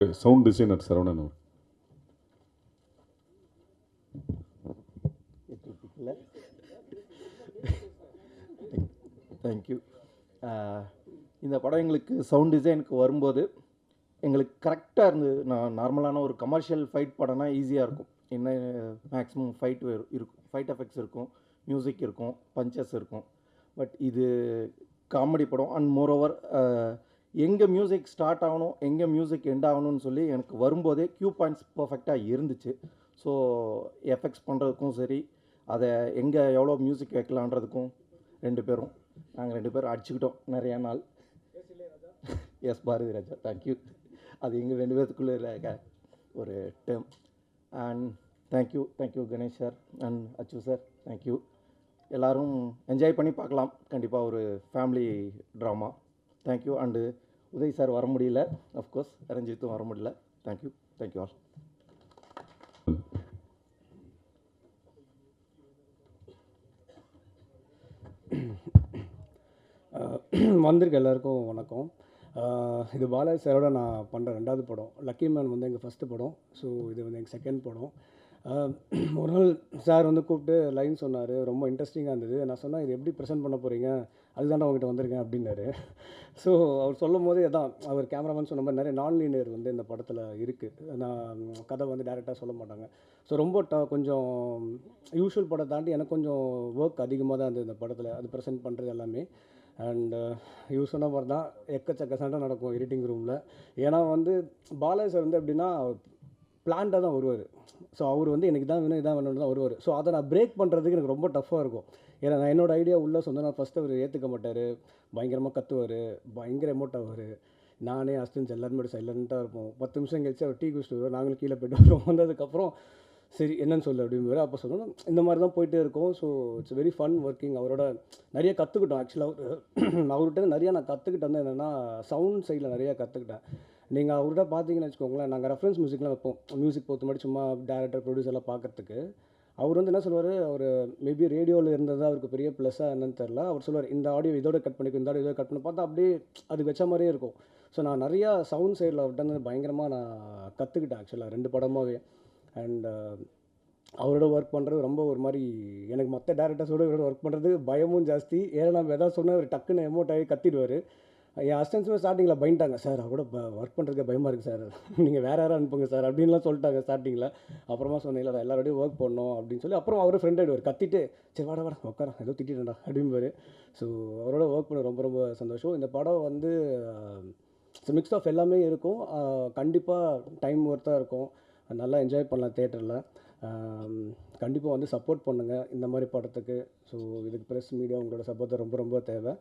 Sound designer Saravanan அவர். Thank you. இந்த படம் எங்களுக்கு சவுண்ட் டிசைனுக்கு வரும்போது எங்களுக்கு கரெக்டாக இருந்தது. நான் நார்மலான ஒரு கமர்ஷியல் ஃபைட் படம்னா ஈஸியாக இருக்கும். என்ன மேக்ஸிமம் ஃபைட் இருக்கும், ஃபைட் எஃபெக்ட்ஸ் இருக்கும், மியூசிக் இருக்கும், பஞ்சஸ் இருக்கும். பட் இது காமெடி படம். அண்ட் மோரோவர் எங்கே மியூசிக் ஸ்டார்ட் ஆகணும், எங்கே மியூசிக் எண்ட் ஆகணும்னு சொல்லி எனக்கு வரும்போதே க்யூ பாயிண்ட்ஸ் பர்ஃபெக்டாக இருந்துச்சு. ஸோ எஃபெக்ட்ஸ் பண்ணுறதுக்கும் சரி, அதை எங்கே எவ்வளோ மியூசிக் வைக்கலான்றதுக்கும் நாங்கள் ரெண்டு பேரும் அடிச்சுக்கிட்டோம் நிறையா நாள். S Bharathi Raja, thank you. அது எங்கள் ரெண்டு பேர்த்துக்குள்ளே இருக்க ஒரு term. And thank you Ganesh sir and அச்சு சார், தேங்க்யூ. எல்லோரும் என்ஜாய் பண்ணி பார்க்கலாம். கண்டிப்பாக ஒரு family drama. Thank you. And Uday sir வர முடியல, அஃப்கோர்ஸ் ரஞ்சித்தும் வர முடியல. Thank you all. வந்திருக்க எல்லாருக்கும் வணக்கம். இது பாலாஜி சாரோட நான் பண்ணுற 2வது படம். லக்கி மேன் வந்து எங்கள் ஃபஸ்ட்டு படம். ஸோ இது வந்து எங்கள் செகண்ட் படம். ஒரு நாள் சார் வந்து கூப்பிட்டு லைன் சொன்னார், ரொம்ப இன்ட்ரெஸ்டிங்காக இருந்தது. நான் சொன்னேன், இது எப்படி ப்ரெசென்ட் பண்ண போகிறீங்க, அதுதான் அவங்ககிட்ட வந்திருக்கேன் அப்படின்னாரு. ஸோ அவர் சொல்லும் போதே அதான், அவர் கேமராமேன் சொன்ன மாதிரி நிறைய நான் லீனியர் வந்து இந்த படத்தில் இருக்குது. நான் கதை வந்து டேரெக்டாக சொல்ல மாட்டாங்க. ஸோ ரொம்ப கொஞ்சம் யூஷுவல் படம் தாண்டி எனக்கு கொஞ்சம் ஒர்க் அதிகமாக தான் இருந்தது இந்த படத்தில், அது ப்ரெசென்ட் பண்ணுறது எல்லாமே. அண்ட் யூஸ் சொன்ன மாதிரி தான் எக்கச்சக்க சண்டை நடக்கும் எடிட்டிங் ரூமில். ஏன்னா வந்து பாலாஜி சார் வந்து எப்படின்னா பிளான்டாக தான் வருவார். ஸோ அவர் வந்து எனக்கு தான் வேணும், இதான் வேணும்னு தான் வருவார். ஸோ அதை நான் பிரேக் பண்ணுறதுக்கு எனக்கு ரொம்ப டஃப்பாக இருக்கும். ஏன்னா நான் என்னோடய ஐடியா உள்ளே சொன்னேன், ஃபஸ்ட்டு அவர் ஏற்றுக்க மாட்டார், பயங்கரமாக கத்துவார், பயங்கர எமோட் ஆவார். நானே அஸ்டன்ஸ் எல்லாருமே சைலண்ட்டாக இருப்போம். 10 நிமிஷம் கழிச்சு அவர் டீ குடிச்சிட்டு வருவார், நாங்களும் கீழே போய்ட்டு வருவோம். வந்ததுக்கப்புறம் சரி என்னன்னு சொல்லு அப்படிங்குவார். அப்போ சொல்லணும் இந்த மாதிரி தான் போயிட்டே இருக்கும். So it's very fun working. அவரோட நிறைய கற்றுக்கிட்டோம். ஆக்சுவலாக அவர்கிட்ட நிறையா நான் கற்றுக்கிட்டேன். வந்து என்னென்னா சவுண்ட் சைடில் நிறையா கற்றுக்கிட்டேன். நீங்கள் அவர்கிட்ட பார்த்தீங்கன்னு வச்சுக்கோங்களேன், நாங்கள் ரெஃபரன்ஸ் மியூசிக்லாம் வைப்போம். மியூசிக் பொறுத்த மாதிரி சும்மா டேரக்டர் ப்ரொடியூசர்லாம் பார்க்குறதுக்கு. அவர் வந்து என்ன சொல்லுவார், அவர் மேபி ரேடியோவில் இருந்தது அவருக்கு பெரிய ப்ளஸ்ஸாக என்னன்னு தெரில. அவர் சொல்லுவார், இந்த ஆடியோ இதோட கட் பண்ணிக்கும், இந்த ஆடியோ இதோட கட் பண்ணி பார்த்தா அப்படியே அது வச்ச மாதிரியே இருக்கும். ஸோ நான் நிறையா சவுண்ட் சைடில் அவர்கிட்ட வந்து பயங்கரமாக நான் கற்றுக்கிட்டேன் ஆக்சுவலாக 2 படமாகவே. அண்ட் அவரோட ஒர்க் பண்ணுறது ரொம்ப ஒரு மாதிரி எனக்கு மற்ற டேரக்டர்ஸோடு இவரோட ஒர்க் பண்ணுறது பயமும் ஜாஸ்தி. ஏன்னா நம்ம எதாவது சொன்னால் அவர் டக்குன்னு எமோட் ஆகி கத்திடுவார். என் அசிஸ்டன்ஸுமே ஸ்டார்டிங்கில் பயந்துட்டாங்க, சார் அவரோட ஒர்க் பண்ணுறதுக்கு பயமாக இருக்குது சார், நீங்கள் வேறு யாரும் அனுப்புங்க சார் அப்படின்லாம் சொல்லிட்டாங்க ஸ்டார்டிங்கில். அப்புறமா சொன்னீங்களா அதை எல்லாரோடையும் ஒர்க் பண்ணோம் அப்படின்னு சொல்லி அப்புறம் அவரும் ஃப்ரெண்ட் ஆகிடுவார். கத்திட்டு சரி வாடா உட்கார ஏதோ திட்டிட்டேன்டா அப்படின்பார். ஸோ அவரோட ஒர்க் பண்ண ரொம்ப ரொம்ப சந்தோஷம். இந்த படம் வந்து மிக்ஸ் ஆஃப் எல்லாமே இருக்கும். கண்டிப்பாக டைம் ஒர்த்தாக இருக்கும், நல்லா என்ஜாய் பண்ணலாம் தேட்டரில். கண்டிப்பாக வந்து சப்போர்ட் பண்ணுங்கள் இந்த மாதிரி படத்துக்கு. ஸோ இதுக்கு ப்ரெஸ் மீடியா உங்களோட சப்போர்ட் ரொம்ப ரொம்ப தேவை.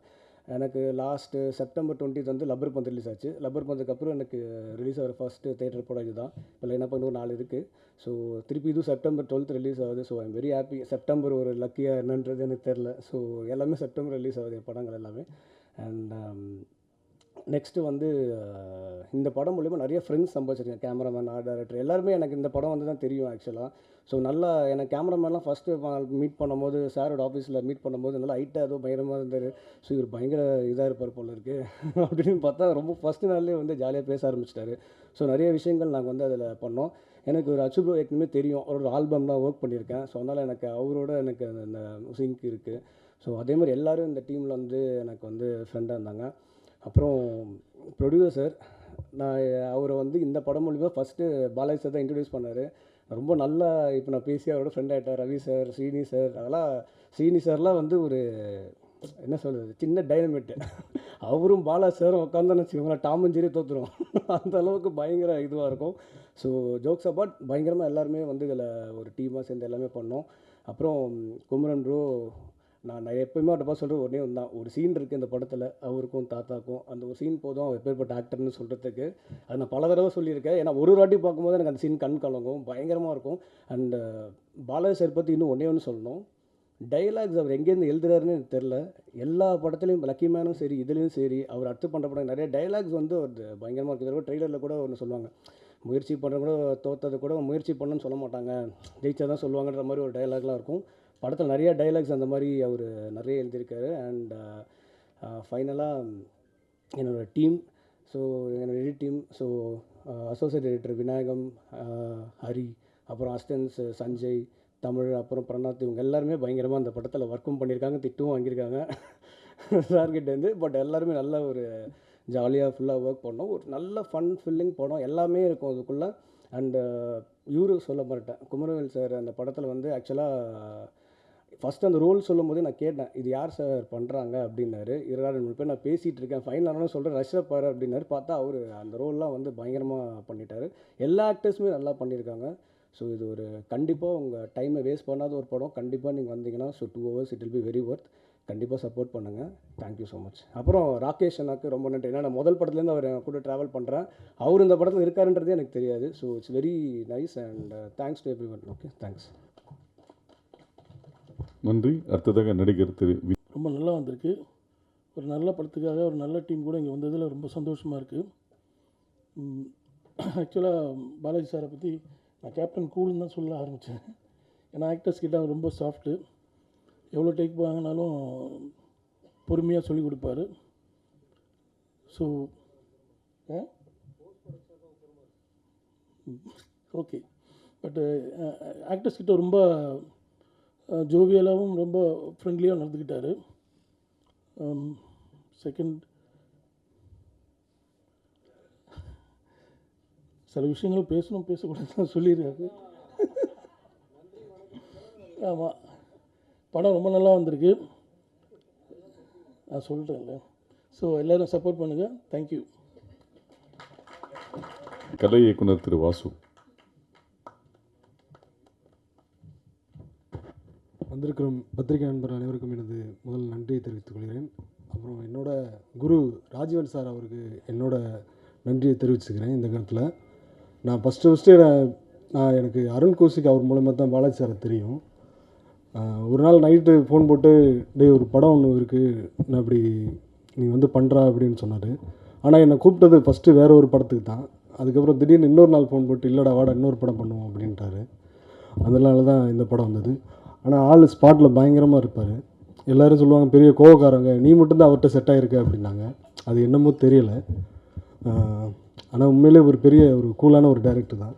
எனக்கு லாஸ்ட்டு செப்டம்பர் 20 வந்து லப்பர் பந்து ரிலீஸ் ஆச்சு. லப்பர் பந்துக்கு அப்புறம் எனக்கு ரிலீஸ் ஆகிற ஃபஸ்ட்டு தேட்டர் படம் இது தான். இப்போ லைனாக இன்னும் 4 இருக்குது. ஸோ திருப்பி இதுவும் செப்டம்பர் 12 ரிலீஸ் ஆகுது. So I'm very happy. September ஒரு லக்கியாக என்னன்றது எனக்கு தெரில. ஸோ எல்லாமே செப்டம்பர் ரிலீஸ் ஆகுது படங்கள் எல்லாமே. அண்ட் நெக்ஸ்ட்டு வந்து இந்த படம் மூலிமா நிறைய ஃப்ரெண்ட்ஸ் சம்பாதிச்சிருக்கேன். கேமராமேன், ஆர்ட் டைரக்டர் எல்லாருமே எனக்கு இந்த படம் வந்து தான் தெரியும் ஆக்சுவலாக. ஸோ நல்லா எனக்கு கேமராமேன்லாம் ஃபஸ்ட்டு மீட் பண்ணும்போது, சாரோட ஆஃபீஸில் மீட் பண்ணும்போது நல்லா ஹைட்டாக ஏதோ பயங்கரமாக இருந்தார். ஸோ இவர் பயங்கர இதாக இருப்பார் போல இருக்குது அப்படின்னு பார்த்தா ரொம்ப ஃபஸ்ட்டு நாள்லேயே வந்து ஜாலியாக பேச ஆரம்பிச்சிட்டாரு. ஸோ நிறைய விஷயங்கள் நாங்கள் வந்து அதில் பண்ணோம். எனக்கு ஒரு அச்சு ப்ரோ ஏற்கனவே தெரியும், அவரோட ஆல்பம் தான் ஒர்க் பண்ணியிருக்கேன். ஸோ அதனால் எனக்கு அவரோட எனக்கு அந்த சிங்க் இருக்குது. ஸோ அதே மாதிரி எல்லோரும் இந்த டீமில் வந்து எனக்கு வந்து ஃப்ரெண்டாக இருந்தாங்க. அப்புறம் ப்ரொடியூசர், நான் அவரை வந்து இந்த படம் மூலிமா ஃபஸ்ட்டு பாலாஜி சார் தான் இன்ட்ரடியூஸ் பண்ணார். ரொம்ப நல்லா இப்போ நான் பேசி அவரோட ஃப்ரெண்ட் ஆகிட்டேன். ரவி சார், ஸ்ரீனி சார், அதெல்லாம் ஸ்ரீனி சார்லாம் வந்து ஒரு என்ன சொல்கிறது சின்ன டைனமிட்டு. அவரும் பாலாஜி சாரும் உட்காந்தோன்னு வச்சுக்கோங்களேன், டாம் அண்ட் ஜெர்ரி தோற்றுரும். அந்த அளவுக்கு பயங்கர இதுவாக இருக்கும். ஸோ ஜோக்ஸ் அபார்ட் பயங்கரமாக எல்லாருமே வந்து இதில் ஒரு டீமாக சேர்ந்து எல்லாமே பண்ணோம். அப்புறம் குமரன் ப்ரோ, நான் எப்போயுமே அவர்கிட்ட சொல்கிறது ஒன்றே ஒன்று தான், ஒரு சீன் இருக்குது இந்த படத்தில் அவருக்கும் தாத்தாக்கும், அந்த ஒரு சீன் போதும் அவர் எப்பேற்பட்ட ஆக்டர்னு சொல்கிறதுக்கு. அது நான் பல தடவை சொல்லியிருக்கேன். ஏன்னா ஒரு வாட்டி பார்க்கும்போது எனக்கு அந்த சீன் கண் கலங்கும், பயங்கரமாக இருக்கும். அண்டு பாலாஜி சார் பற்றி இன்னும் ஒன்றே ஒன்று சொல்லணும். டைலாக்ஸ் அவர் எங்கேருந்து எழுதுறாருன்னு எனக்கு தெரில. எல்லா படத்துலையும் லக்கி மேனும் சரி, இதுலேயும் சரி, அவர் அடுத்து பண்ணுற படம் நிறைய டைலாக்ஸ் வந்து ஒரு பயங்கரமாக இருக்குது. ட்ரெய்லரில் கூட ஒன்று சொல்லுவாங்க, முயற்சி பண்ணுற கூட தோற்றது கூட முயற்சி பண்ணணும்னு சொல்ல மாட்டாங்க, ஜெயிச்சா தான் சொல்லுவாங்கன்ற மாதிரி ஒரு டைலாக்லாம் இருக்கும். படத்தில் நிறையா டைலாக்ஸ் அந்த மாதிரி அவர் நிறைய எழுதியிருக்காரு. அண்ட் ஃபைனலாக என்னோடய டீம், ஸோ என்னோடய edit team, so associate editor Vinayagam, Hari, அப்புறம் அசிஸ்டன்ஸ் சஞ்சய், தமிழ், அப்புறம் பிரணாத், இவங்க எல்லாருமே பயங்கரமாக அந்த படத்தில் ஒர்க்கும் பண்ணியிருக்காங்க, திட்டும் வாங்கியிருக்காங்க சார்கிட்டேருந்து. பட் எல்லாருமே நல்ல ஒரு ஜாலியாக ஃபுல்லாக ஒர்க் பண்ணோம். ஒரு நல்ல ஃபன் ஃபில்லிங் படம் எல்லாமே இருக்கும் அதுக்குள்ளே. அண்டு இவரு சொல்ல மாட்டேன், குமரவேல் சார் அந்த படத்தில் வந்து ஆக்சுவலாக ஃபஸ்ட்டு அந்த ரோல் சொல்லும் போதே நான் கேட்டேன், இது யார் சார் பண்ணுறாங்க அப்படின்னாரு. 2 பேர் நான் பேசிகிட்டு இருக்கேன், ஃபைனல் ஆனாலும் சொல்கிறேன் ரஷ்ஷப் பாரு அப்படின்னாரு. பார்த்தா அவர் அந்த ரோல்லாம் வந்து பயங்கரமாக பண்ணிட்டார். எல்லா ஆக்டர்ஸுமே நல்லா பண்ணியிருக்காங்க. ஸோ இது ஒரு கண்டிப்பாக உங்கள் டைமை வேஸ்ட் பண்ணாத ஒரு படம். கண்டிப்பாக நீங்கள் வந்தீங்கன்னா 2 hours it will be very worth. கண்டிப்பாக சப்போர்ட் பண்ணுங்கள். Thank you so much. அப்புறம் ராகேஷ் அண்ணாக்கு ரொம்ப நன்றி. ஏன்னா நான் முதல் படத்துலேருந்து அவர் கூட ட்ராவல் பண்ணுறேன். அவர் இந்த படத்தில் இருக்காருன்றதே எனக்கு தெரியாது. So it's very nice and thanks to every one. Okay, thanks. நன்றி. அடுத்ததாக நடிகர் திரு ரொம்ப நல்லா வந்திருக்கு. ஒரு நல்ல படத்துக்காக ஒரு நல்ல டீம் கூட இங்கே வந்ததில் ரொம்ப சந்தோஷமாக இருக்குது. ஆக்சுவலாக பாலாஜி சாரை பற்றி நான் கேப்டன் கூல்னு தான் சொல்ல ஆரம்பித்தேன். ஏன்னா ஆக்டர்ஸ் கிட்ட அவர் ரொம்ப சாஃப்ட்டு. எவ்வளோ டேக் வாங்கினாலும் பொறுமையாக சொல்லிக் கொடுப்பாரு. ஸோ ஓகே, பட்டு ஆக்டர்ஸ் கிட்ட ரொம்ப ஜோவியலாகவும் ரொம்ப ஃப்ரெண்ட்லியாக நடந்துக்கிட்டார். செகண்ட், சில விஷயங்கள் பேசணும் பேசக்கூடாதுன்னு சொல்லியிருக்காரு. ஆமாம், படம் ரொம்ப நல்லா வந்திருக்கு, நான் சொல்லிட்டேன்ல. ஸோ எல்லோரும் சப்போர்ட் பண்ணுங்கள். தேங்க்யூ. கலை இயக்குனர் திரு வாசு. வந்திருக்கிற பத்திரிகை நண்பர் அனைவருக்கும் எனது முதல் நன்றியை தெரிவித்துக் கொள்கிறேன். அப்புறம் என்னோட குரு ராஜீவன் சார் அவருக்கு என்னோட நன்றியை தெரிவிச்சுக்கிறேன். இந்த கணத்தில் நான் ஃபஸ்ட்டு நான் எனக்கு அருண் கௌசிக் அவர் மூலமாக தான் பாலாஜி சாரை தெரியும். ஒரு நாள் நைட்டு ஃபோன் போட்டு, டே ஒரு படம் ஒன்று இருக்குது, நான் அப்படி நீ வந்து பண்ணுறா அப்படின்னு சொன்னார். ஆனால் என்னை கூப்பிட்டது ஃபஸ்ட்டு வேறு ஒரு படத்துக்கு தான். அதுக்கப்புறம் திடீர்னு இன்னொரு நாள் ஃபோன் போட்டு, இல்லைடா வாடா இன்னொரு படம் பண்ணுவோம் அப்படின்ட்டாரு. அதனால தான் இந்த படம் வந்தது. ஆனால் ஆள் ஸ்பாட்டில் பயங்கரமாக இருப்பார். எல்லோரும் சொல்லுவாங்க பெரிய கோவக்காரங்க, நீ மட்டும்தான் அவர்கிட்ட செட் ஆகிருக்க அப்படின்னாங்க. அது என்னமோ தெரியலை. ஆனால் உண்மையிலே ஒரு பெரிய ஒரு கூலான ஒரு டைரக்டர் தான்.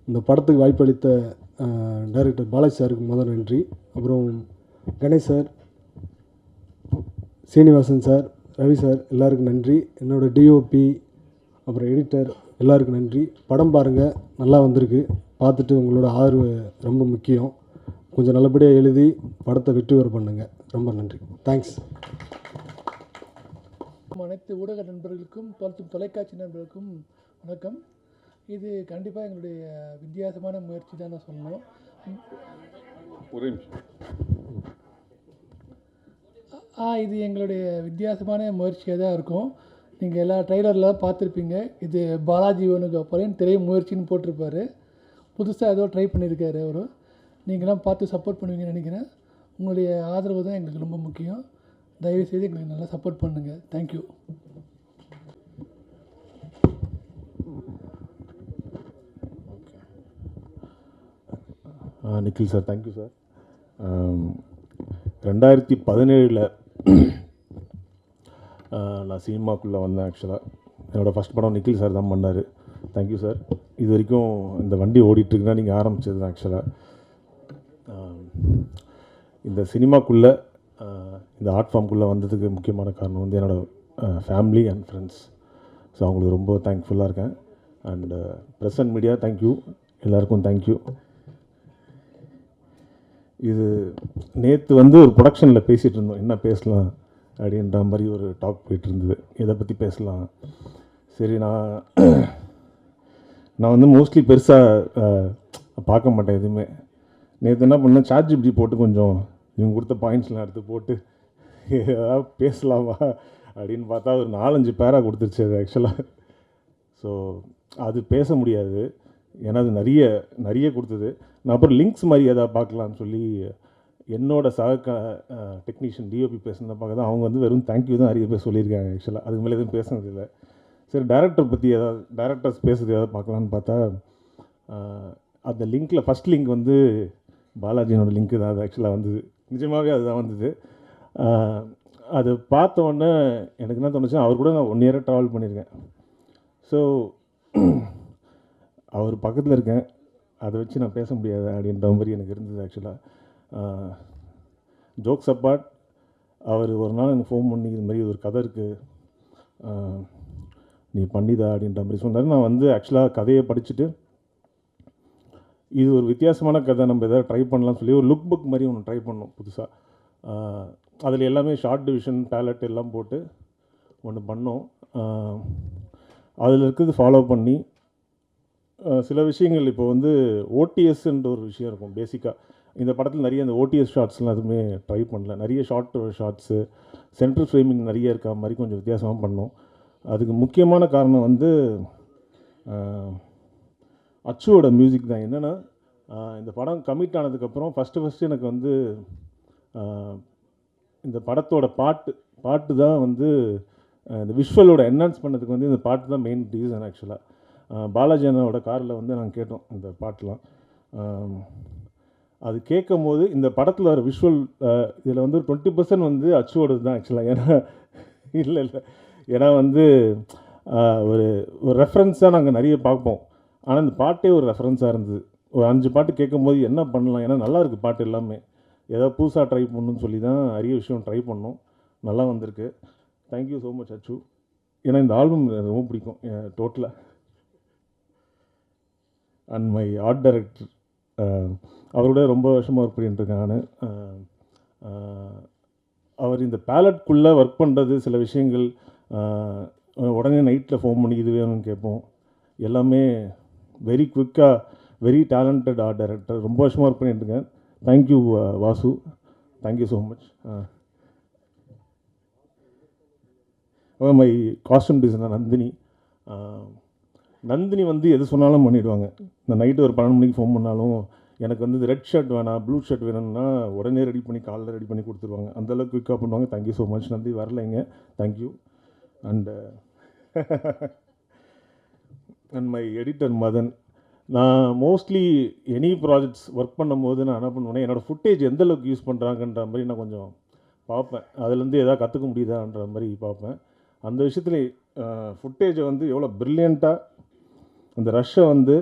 இந்த படத்துக்கு வாய்ப்பளித்த டைரக்டர் பாலாஜி சாருக்கு முதல் நன்றி. அப்புறம் Ganesh sir, Srinivasan sir, Ravi sir எல்லாருக்கும் நன்றி. என்னோடய டிஓபி அப்புறம் எடிட்டர் எல்லாருக்கும் நன்றி. படம் பாருங்கள், நல்லா வந்திருக்கு. பார்த்துட்டு உங்களோட ஆதரவு ரொம்ப முக்கியம். கொஞ்சம் நல்லபடியாக எழுதி படத்தை வெற்றி பெற பண்ணுங்கள். ரொம்ப நன்றி. தேங்க்ஸ். அனைத்து ஊடக நண்பர்களுக்கும் தொலைக்காட்சி நண்பர்களுக்கும் வணக்கம். இது கண்டிப்பாக எங்களுடைய வித்தியாசமான முயற்சி தான் நான் சொல்லணும். ஒரே நிமிஷம். இது எங்களுடைய வித்தியாசமான முயற்சியாக தான் இருக்கும். நீங்கள் எல்லா ட்ரெய்லரில் பார்த்துருப்பீங்க. இது பாலாஜி வேணுகோபாலின் திரை முயற்சின்னு போட்டிருப்பாரு. புதுசாக ஏதோ ட்ரை பண்ணியிருக்காரு அவர். நீங்களாம் பார்த்து சப்போர்ட் பண்ணுவீங்கன்னு நினைக்கிறேன். உங்களுடைய ஆதரவு தான் எங்களுக்கு ரொம்ப முக்கியம். தயவுசெய்து எங்களுக்கு நல்லா சப்போர்ட் பண்ணுங்கள். Thank you. Nikhil sir, thank you sir. 2017 நான் சினிமாக்குள்ளே வந்தேன். ஆக்சுவலாக என்னோடய ஃபஸ்ட் படம் நிக்கில் சார் தான் பண்ணார். Thank you sir. இது வரைக்கும் இந்த வண்டி ஓடிட்டுருக்குன்னா நீங்கள் ஆரம்பித்தது தான். ஆக்சுவலாக இந்த சினிமாக்குள்ளே இந்த ஆர்ட் ஃபார்முக்குள்ளே வந்ததுக்கு முக்கியமான காரணம் வந்து என்னோடய ஃபேமிலி அண்ட் ஃப்ரெண்ட்ஸ். ஸோ அவங்களுக்கு ரொம்ப தேங்க்ஃபுல்லாக இருக்கேன். And press and media thank you, எல்லாேருக்கும் தேங்க்யூ. இது நேற்று வந்து ஒரு ப்ரொடக்ஷனில் பேசிகிட்டு இருந்தோம், என்ன பேசலாம் அப்படின்ற மாதிரி ஒரு டாக் போயிட்டு இருந்தது. எதை பற்றி பேசலாம்? சரி, நான் வந்து மோஸ்ட்லி பெருசாக பார்க்க மாட்டேன் எதுவுமே. நேற்று என்ன பண்ணேன், ChatGPT போட்டு கொஞ்சம் இவங்க கொடுத்த பாயிண்ட்ஸ்லாம் எடுத்து போட்டு ஏதாவது பேசலாமா அப்படின்னு பார்த்தா ஒரு 4-5 பேராக கொடுத்துருச்சு அது ஆக்சுவலாக. ஸோ அது பேச முடியாது, ஏன்னா அது நிறைய கொடுத்தது. நான் அப்புறம் லிங்க்ஸ் மாதிரி எதாவது பார்க்கலான்னு சொல்லி என்னோடய சக டெக்னீஷியன் டிஓபி பேசுனதை பார்க்க தான் அவங்க வந்து வெறும் தேங்க்யூ தான் நிறைய பேர் சொல்லியிருக்காங்க. ஆக்சுவலாக அதுக்கு மேலே எதுவும் பேசுனதில்லை. சரி, டேரக்டர் பற்றி டேரக்டர்ஸ் பேசுகிறது ஏதாவது பார்க்கலான்னு பார்த்தா அந்த லிங்க்கில் ஃபஸ்ட் லிங்க் வந்து பாலாஜியோட லிங்க்கு தான் அது ஆக்சுவலாக வந்தது. நிஜமாகவே அதுதான் வந்தது. அது பார்த்தோன்னே எனக்கு என்ன தோணுச்சுன்னா, அவர் கூட நான் 1 இயராக ட்ராவல் பண்ணியிருக்கேன். ஸோ அவர் பக்கத்தில் இருக்கேன், அதை வச்சு நான் பேச முடியாது அப்படின்ற மாதிரி எனக்கு இருந்தது ஆக்சுவலாக. ஜோக்ஸ் அப்பார்ட், அவர் ஒரு நாள் எனக்கு ஃபோன் பண்ணி இது மாதிரி ஒரு கதை இருக்குது, நீ பண்ணிதா அப்படின்ற மாதிரி சொன்னார். நான் வந்து ஆக்சுவலாக கதையை படிச்சுட்டு இது ஒரு வித்தியாசமான கதை, நம்ம எதாவது ட்ரை பண்ணலாம்னு சொல்லி ஒரு லுக் புக் மாதிரி ஒன்று ட்ரை பண்ணோம் புதுசாக. அதில் எல்லாமே ஷார்ட் டிவிஷன் பேலட் எல்லாம் போட்டு ஒன்று பண்ணோம். அதில் இருக்கிறது ஃபாலோ பண்ணி சில விஷயங்கள் இப்போ வந்து ஓடிஎஸ்ன்ற ஒரு விஷயம் இருக்கும் பேசிக்காக. இந்த படத்தில் நிறைய அந்த ஓடிஎஸ் ஷார்ட்ஸ்லாம் எதுவுமே ட்ரை பண்ணல. நிறைய ஷார்ட்ஸு சென்ட்ரல் ஃப்ரேமிங் நிறைய இருக்க மாதிரி கொஞ்சம் வித்தியாசமாக பண்ணோம். அதுக்கு முக்கியமான காரணம் வந்து அச்சுவோட மியூசிக் தான். என்னென்னா இந்த படம் கமிட் ஆனதுக்கப்புறம் ஃபஸ்ட்டு எனக்கு வந்து இந்த படத்தோட பாட்டு தான் வந்து இந்த விஷுவலோட என்ஹான்ஸ் பண்ணதுக்கு வந்து இந்த பாட்டு தான் மெயின் ரீசன் ஆக்சுவலாக. பாலாஜி அண்ணாவோட காரில் வந்து நாங்கள் கேட்டோம் இந்த பாட்டெலாம். அது கேட்கும் போது இந்த படத்தில் வர விஷுவல் இதில் வந்து 20% வந்து அச்சுவோடது தான் ஆக்சுவலாக. ஏன்னா இல்லை ஏன்னா வந்து ஒரு ரெஃபரன்ஸாக நாங்கள் நிறைய பார்ப்போம், ஆனால் இந்த பாட்டே ஒரு ரெஃபரன்ஸாக இருந்தது. ஒரு 5 பாட்டு கேட்கும்போது என்ன பண்ணலாம், ஏன்னா நல்லா இருக்குது பாட்டு எல்லாமே, ஏதாவது புதுசாக ட்ரை பண்ணணும்னு சொல்லி தான் நிறைய விஷயம் ட்ரை பண்ணோம். நல்லா வந்திருக்கு. தேங்க்யூ ஸோ மச் அச்சு. ஏன்னா இந்த ஆல்பம் எனக்கு ரொம்ப பிடிக்கும் டோட்டலாக. அண்ட் மை ஆர்ட் டைரக்டர், அவரோட ரொம்ப வருஷமாக ஒர்க் பண்ணிட்டுருக்கேன் நான். அவர் இந்த பேலட்குள்ளே ஒர்க் பண்ணுறது சில விஷயங்கள் உடனே நைட்டில் ஃபோன் பண்ணி இது வேணும்னு கேட்போம். எல்லாமே வெரி குவிக்காக, வெரி டேலண்டட் ஆர்ட் டைரக்டர். ரொம்ப வருஷமாக ஒர்க் பண்ணிட்டுருக்கேன். Thank you Vasu, thank you so much. My costume designer Nandini வந்து எது சொன்னாலும் பண்ணிவிடுவாங்க. இந்த நைட்டு ஒரு 12 மணிக்கு ஃபோன் பண்ணாலும் எனக்கு வந்து ரெட் ஷர்ட் வேணாம், ப்ளூ ஷர்ட் வேணும்னா உடனே ரெடி பண்ணி காலைல ரெடி பண்ணி கொடுத்துருவாங்க. அந்தளவுக்கு குயிக்காக பண்ணுவாங்க. Thank you so much Nandhi. வரலைங்க, thank you. And my editor Madhan. நான் மோஸ்ட்லி எனி ப்ராஜெக்ட்ஸ் ஒர்க் பண்ணும்போது நான் என்ன பண்ணுவேன்னா, என்னோடய ஃபுட்டேஜ் எந்தளவுக்கு யூஸ் பண்ணுறாங்கன்ற மாதிரி நான் கொஞ்சம் பார்ப்பேன். அதுலேருந்து எதாவது கற்றுக்க முடியுதான்ற மாதிரி பார்ப்பேன். அந்த விஷயத்துல ஃபுட்டேஜை வந்து எவ்வளோ ப்ரில்லியண்ட்டாக அந்த ரஷ்ஷை வந்து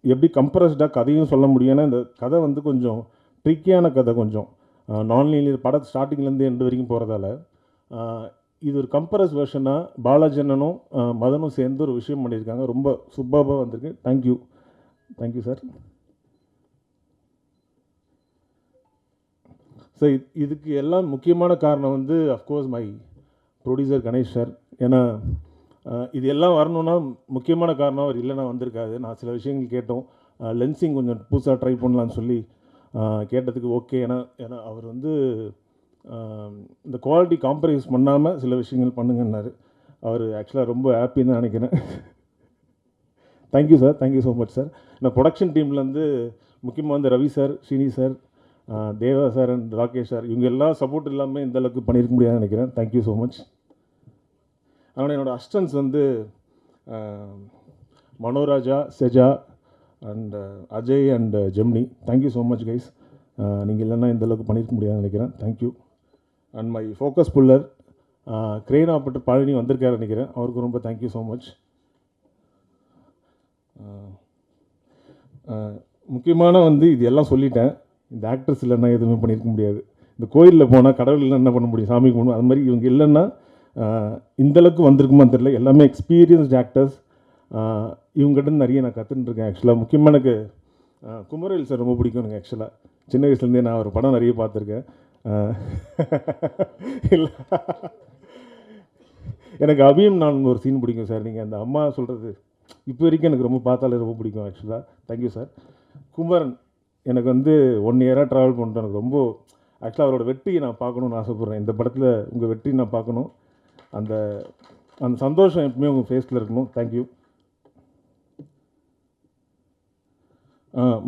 எப்படி கம்ப்ரஸ்டாக கதையும் சொல்ல முடியும். ஏன்னா இந்த கதை வந்து கொஞ்சம் ட்ரிக்கியான கதை, கொஞ்சம் நான்லீனியர் படம் ஸ்டார்டிங்லேருந்து எண்டு வரைக்கும் போகிறதால இது ஒரு கம்ப்ரஸ் வெர்ஷனாக பாலாஜி அண்ணனும் மதனும் சேர்ந்து ஒரு விஷயம் பண்ணியிருக்காங்க. ரொம்ப சூப்பராக வந்திருக்கு. Thank you sir. ஸோ இதுக்கு எல்லாம் முக்கியமான காரணம் வந்து of course my producer Ganesh sir. ஏன்னா இது எல்லாம் வரணுன்னா முக்கியமான காரணம் அவர் இல்லைன்னா வந்திருக்காது. நான் சில விஷயங்கள் கேட்டோம், லென்சிங் கொஞ்சம் புதுசாக ட்ரை பண்ணலான்னு சொல்லி கேட்டதுக்கு ஓகே. ஏன்னா அவர் வந்து இந்த குவாலிட்டி காம்ப்ரமைஸ் பண்ணாமல் சில விஷயங்கள் பண்ணுங்கன்னாரு. அவர் ஆக்சுவலாக ரொம்ப ஹாப்பின்னு தான் நினைக்கிறேன். Thank you sir, thank you so much sir. இந்த ப்ரொடக்ஷன் டீம்லேருந்து முக்கியமாக வந்து Ravi sir, Srini sir, Deva sir and Rakesh sir, இவங்க எல்லாம் சப்போர்ட் இல்லாமல் இந்த அளவுக்கு பண்ணியிருக்க முடியாதுன்னு நினைக்கிறேன். Thank you so much. ஆனால் என்னோடய அசிஸ்டன்ஸ் வந்து Manoraja, Seja and Ajay and Jemni. Thank you so much guys. நீங்கள் இல்லைன்னா இந்த அளவுக்கு பண்ணியிருக்க முடியாதுன்னு நினைக்கிறேன். Thank you. And my focus puller crane operator Palani வந்திருக்காரு நினைக்கிறேன். அவருக்கு ரொம்ப தேங்க்யூ ஸோ மச். முக்கியமான வந்து இது எல்லாம் சொல்லிட்டேன். இந்த ஆக்டர்ஸ் இல்லைன்னா எதுவுமே பண்ணியிருக்க முடியாது. இந்த கோயிலில் போனால் கடவுள் இல்லைன்னா என்ன பண்ண முடியும், சாமிக்கு போகணும். அது மாதிரி இவங்க இல்லைன்னா இந்தளவுக்கு வந்திருக்குமான்னு தெரியல. எல்லாமே எக்ஸ்பீரியன்ஸ்ட் ஆக்டர்ஸ். இவங்ககிட்ட நிறைய நான் கற்றுட்டுருக்கேன். ஆக்சுவலாக முக்கியமாக எனக்கு குமரவேல் சார் ரொம்ப பிடிக்கும் எனக்கு. ஆக்சுவலாக சின்ன வயசுலேருந்தே நான் ஒரு படம் நிறைய பார்த்துருக்கேன். இல்லை, எனக்கு அபியும் நான் ஒரு சீன் பிடிக்கும் சார். நீங்கள் அந்த அம்மா சொல்கிறது இப்போ வரைக்கும் எனக்கு ரொம்ப பார்த்தாலே ரொம்ப பிடிக்கும் ஆக்சுவலாக. Thank you sir. குமரன் எனக்கு வந்து 1 இயராக ட்ராவல் பண்ணுறேன். எனக்கு ரொம்ப ஆக்சுவலாக அவரோட வெற்றியை நான் பார்க்கணுன்னு ஆசைப்பட்றேன். இந்த படத்தில் உங்கள் வெற்றி நான் பார்க்கணும். அந்த சந்தோஷம் எப்பவுமே உங்கள் ஃபேஸில் இருக்கணும். தேங்க்யூ.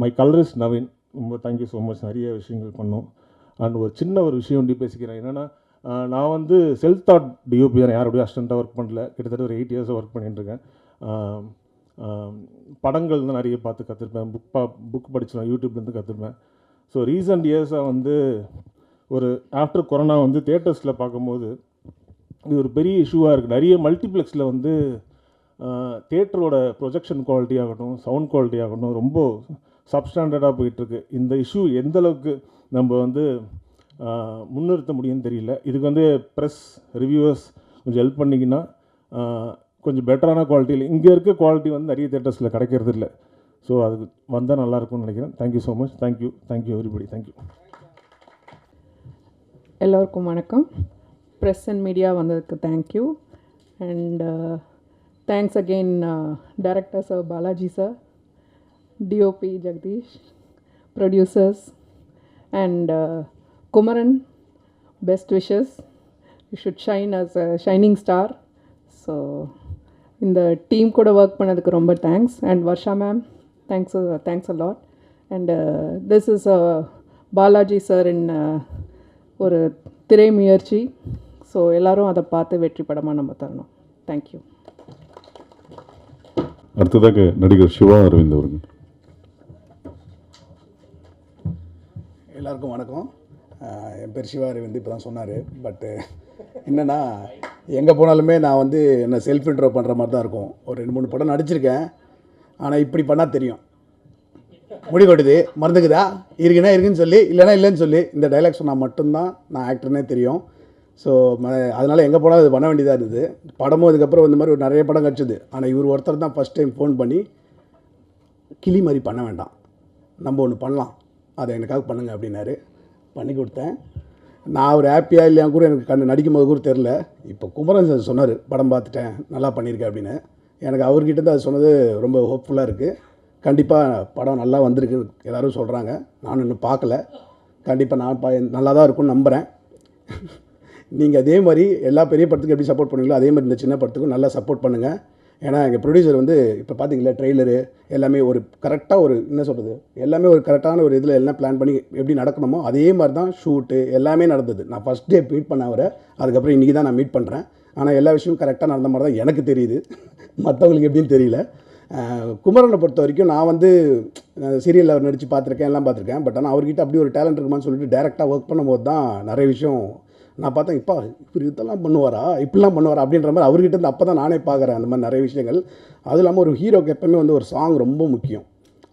மை கலரிஸ்ட் நவீன், ரொம்ப தேங்க்யூ ஸோ மச். நிறைய விஷயங்கள் பண்ணோம். அண்ட் ஒரு சின்ன ஒரு விஷயம் ஒண்டி பேசிக்கிறேன். என்னென்னா, நான் வந்து செல்ஃப் தாட் டிஓபி தான், யாரோடய அசிஸ்டண்ட்டாக ஒர்க் பண்ணல. கிட்டத்தட்ட ஒரு 8 இயர்ஸாக ஒர்க் பண்ணிட்டுருக்கேன். படங்கள் தான் நிறைய பார்த்து கற்றுருப்பேன். புக் படிச்சுருவேன், யூடியூப்லேருந்து கற்றுருப்பேன். ஸோ ரீசெண்ட் இயர்ஸாக வந்து ஒரு ஆஃப்டர் கொரோனா வந்து தியேட்டர்ஸில் பார்க்கும்போது இது ஒரு பெரிய இஷ்யூவாக இருக்குது. நிறைய மல்டிப்ளெக்ஸில் வந்து தியேட்டரோட ப்ரொஜெக்ஷன் குவாலிட்டி ஆகட்டும், சவுண்ட் குவாலிட்டி ஆகட்டும் ரொம்ப சப்ஸ்டாண்டர்டாக போயிட்டுருக்கு. இந்த இஷ்யூ எந்த அளவுக்கு நம்ம வந்து முன்னிறுத்த முடியும்னு தெரியல. இதுக்கு வந்து ப்ரெஸ் ரிவ்யூவர்ஸ் கொஞ்சம் ஹெல்ப் பண்ணிங்கன்னா கொஞ்சம் பெட்டரான குவாலிட்டியில், இங்கே இருக்க குவாலிட்டி வந்து நிறைய தேட்டர்ஸில் கிடைக்கிறது இல்லை. ஸோ அது வந்தால் நல்லாயிருக்கும்னு நினைக்கிறேன். Thank you so much. Thank you everybody. Thank you. எல்லோருக்கும் வணக்கம். ப்ரெஸ் அண்ட் மீடியா வந்ததுக்கு thank you. And thanks again director sir Balaji sir, DOP Jagadish, producers and Kumaran, best wishes. You should shine as a shining star. So இந்த டீம் கூட work பண்ணதுக்கு ரொம்ப thanks. And Varsha ma'am, thanks a lot. And this is Balaji sir in ஒரு திரை முயற்சி. So எல்லோரும் அதை பார்த்து வெற்றி படமாக நம்ம தரணும். தேங்க்யூ. அடுத்ததாக நடிகர் சிவா அரவிந்த் அவர்கள். எல்லாருக்கும் வணக்கம். என் பேர் சிவா அரவிந்த், இப்போ தான் சொன்னார். பட்டு என்னென்னா, எங்கே போனாலுமே நான் வந்து என்ன செல்ஃப் இன்ட்ரோ பண்ணுற மாதிரி தான் இருக்கும். ஒரு 2-3 படம் நடிச்சிருக்கேன். ஆனால் இப்படி பண்ணால் தெரியும், முடி கொட்டுது, மறந்துக்குதா, இருக்குன்னா இருக்குன்னு சொல்லி, இல்லைனா இல்லைன்னு சொல்லி, இந்த டைலாக் சொன்னால் மட்டும்தான் நான் ஆக்டர்னே தெரியும். ஸோ அதனால் எங்கே போனால் அது பண்ண வேண்டியதாக இருந்தது. படமும் இதுக்கப்புறம் இந்த மாதிரி ஒரு நிறைய படம் கிடச்சிது. ஆனால் இவர் ஒருத்தர் தான் ஃபஸ்ட் டைம் ஃபோன் பண்ணி, கிளி மாதிரி பண்ண வேண்டாம், நம்ம ஒன்று பண்ணலாம், அதை எனக்காக பண்ணுங்க அப்படின்னாரு. பண்ணி கொடுத்தேன். நான் ஒரு ஹாப்பியாக இல்லையா கூட எனக்கு நடிக்கும் போது கூட தெரில. இப்போ குமரன் சார் சொன்னார், படம் பார்த்துட்டேன், நல்லா பண்ணியிருக்கேன் அப்படின்னு. எனக்கு அவர்கிட்ட தான் அது சொன்னது ரொம்ப ஹோப்ஃபுல்லாக இருக்குது. கண்டிப்பாக படம் நல்லா வந்திருக்கு எல்லோரும் சொல்கிறாங்க. நானும் இன்னும் பார்க்கல. கண்டிப்பாக நான் நல்லா தான் இருக்கும்னு நம்புகிறேன். நீங்கள் அதே மாதிரி எல்லா பெரிய படத்துக்கும் எப்படி சப்போர்ட் பண்ணுவீங்களோ அதே மாதிரி இந்த சின்ன படத்துக்கும் நல்லா சப்போர்ட் பண்ணுங்கள். ஏன்னா எங்கள் ப்ரொடியூசர் வந்து இப்போ பார்த்தீங்களா, ட்ரெய்லரு எல்லாமே ஒரு கரெக்டாக ஒரு என்ன சொல்கிறது, எல்லாமே ஒரு கரெக்டான ஒரு இதில் எல்லாம் பிளான் பண்ணி எப்படி நடக்கணுமோ அதே மாதிரி தான் ஷூட்டு எல்லாமே நடந்தது. நான் ஃபஸ்ட் டே மீட் பண்ண அவரை, அதுக்கப்புறம் இன்றைக்கி தான் நான் மீட் பண்ணுறேன். ஆனால் எல்லா விஷயமும் கரெக்டாக நடந்த மாதிரி தான் எனக்கு தெரியுது, மற்றவங்களுக்கு எப்படின்னு தெரியல. குமரனை பொறுத்த வரைக்கும் நான் வந்து சீரியலில் அவர் நடித்து பார்த்துருக்கேன், எல்லாம் பார்த்துருக்கேன். பட் ஆனால் அவர்கிட்ட அப்படி ஒரு டேலண்ட் இருக்குமான்னு சொல்லிட்டு டேரெக்டாக ஒர்க் பண்ணும்போது தான் நிறைய விஷயம் நான் பார்த்தேன். இப்போ இப்படி இதெல்லாம் பண்ணுவாரா, இப்படிலாம் பண்ணுவாரா அப்படின்ற மாதிரி அவர்கிட்ட இருந்து அப்போ தான் நானே பார்க்குறேன் அந்த மாதிரி நிறைய விஷயங்கள். அதுவும் இல்லாமல் ஒரு ஹீரோக்கு எப்போவுமே வந்து ஒரு சாங் ரொம்ப முக்கியம்.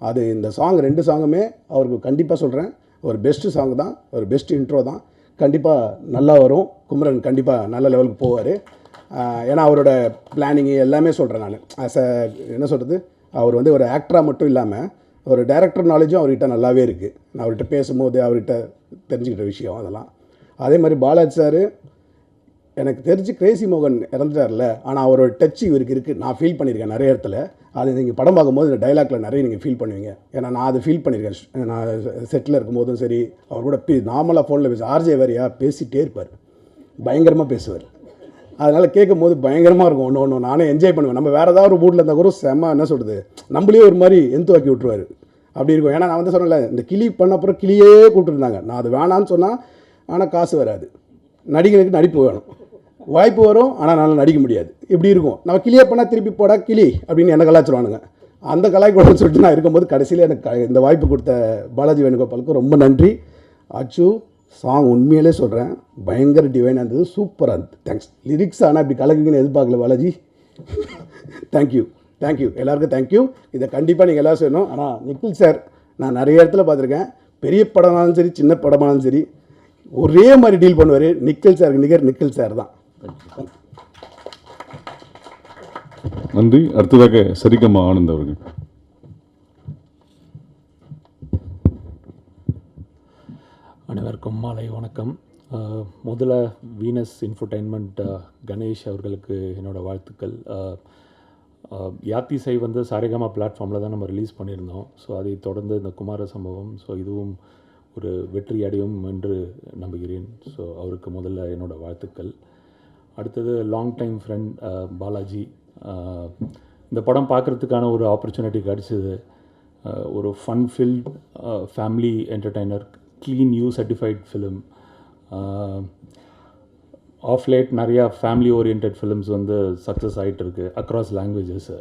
அது இந்த சாங் 2 சாங்குமே அவருக்கு கண்டிப்பாக சொல்கிறேன், ஒரு பெஸ்ட்டு சாங் தான், ஒரு பெஸ்ட் இன்ட்ரோ தான். கண்டிப்பாக நல்லா வரும். குமரன் கண்டிப்பாக நல்ல லெவலுக்கு போவார். ஏன்னா அவரோட பிளானிங்கு எல்லாமே சொல்கிறேன் நான். என்ன சொல்கிறது, அவர் வந்து ஒரு ஆக்டராக மட்டும் இல்லாமல் ஒரு டைரக்டர் நாலேஜும் அவர்கிட்ட நல்லாவே இருக்குது. நான் அவர்கிட்ட பேசும்போது அவர்கிட்ட தெரிஞ்சுக்கிட்ட விஷயம் அதெல்லாம். அதே மாதிரி பாலாஜி சார் எனக்கு தெரிஞ்சு கிரேசி மோகன் இறந்துட்டார்ல, ஆனால் அவரோட டச் இவருக்கு இருக்குது. நான் ஃபீல் பண்ணியிருக்கேன் நிறைய இடத்துல. அது நீங்கள் படம் பார்க்கும்போது இந்த டைலாக்ல நிறைய நீங்கள் ஃபீல் பண்ணுவீங்க. ஏன்னா நான் அதை ஃபீல் பண்ணியிருக்கேன். நான் செட்டில் இருக்கும்போதும் சரி, அவர் கூட நார்மலாக ஃபோனில் ஆர்ஜே வேறையா பேசிகிட்டே இருப்பார், பயங்கரமாக பேசுவார். அதனால் கேட்கும் போது பயங்கரமாக இருக்கும். ஒன்று நானே என்ஜாய் பண்ணுவேன். நம்ம வேறு ஏதாவது ஒரு மூட்டில் இருந்தால் கூட செம்ம என்ன சொல்கிறது, நம்மளே ஒரு மாதிரி எந்துவாக்கி விட்ருவார். அப்படி இருக்கும். ஏன்னா நான் வந்து சொன்னேன்ல, இந்த கிளி பண்ண அப்புறம் கிளியே கூப்பிட்டுருந்தாங்க. நான் அது வேணான்னு சொன்னால், ஆனால் காசு வராது. நடிகனுக்கு நடிப்பு வேணும், வாய்ப்பு வரும், ஆனால் நல்லா நடிக்க முடியாது. இப்படி இருக்கும். நம்ம கிளியே பண்ணால் திருப்பி போடா கிளி அப்படின்னு என்ன கலாச்சிருவானுங்க. அந்த கலாய்க்கூடன்னு சொல்லிட்டு நான் இருக்கும்போது கடைசியில் எனக்கு இந்த வாய்ப்பு கொடுத்த பாலாஜி வேணுகோபாலுக்கு ரொம்ப நன்றி. அச்சு சாங் உண்மையிலே சொல்கிறேன், பயங்கர டிவைனாக இருந்தது, சூப்பராக இருந்தது. தேங்க்ஸ். லிரிக்ஸ் ஆனால் இப்படி கலக்குங்கன்னு எதிர்பார்க்கல பாலாஜி. தேங்க்யூ எல்லாருக்கும் தேங்க்யூ. இதை கண்டிப்பாக நீங்கள் எல்லாம் செய்யணும். ஆனால் நிக்கில் சார் நான் நிறைய இடத்துல பார்த்துருக்கேன், பெரிய படமானாலும் சரி சின்ன படமானாலும் சரி ஒரே மாதிரி டீல் பண்ணுவார். நிக்கில் சாருக்கு நிகர் நிக்கில் சார் தான். நன்றி. அடுத்ததாக சரிகமா ஆனந்த் அவர்கள். அனைவருக்கும் மாலை வணக்கம். முதல்ல வீனஸ் இன்ஃபர்டைன்மெண்ட் கணேஷ் அவர்களுக்கு என்னோடய வாழ்த்துக்கள். யாத்திசை வந்து சாரேகாமா பிளாட்ஃபார்மில் தான் நம்ம ரிலீஸ் பண்ணியிருந்தோம். ஸோ அதை தொடர்ந்து இந்த குமார சம்பவம், ஸோ இதுவும் ஒரு வெற்றி அடையும் என்று நம்புகிறேன். ஸோ அவருக்கு முதல்ல என்னோடய வாழ்த்துக்கள். அடுத்தது லாங் டைம் ஃப்ரெண்ட் பாலாஜி. இந்த படம் பார்க்குறதுக்கான ஒரு ஆப்பர்ச்சுனிட்டி கிடச்சிது. ஒரு fun filled family entertainer, clean U certified film. Of late நிறையா ஃபேமிலி ஓரியன்ட் ஃபிலிம்ஸ் வந்து சக்ஸஸ் ஆகிட்டு இருக்குது அக்ராஸ் லாங்குவேஜஸ்.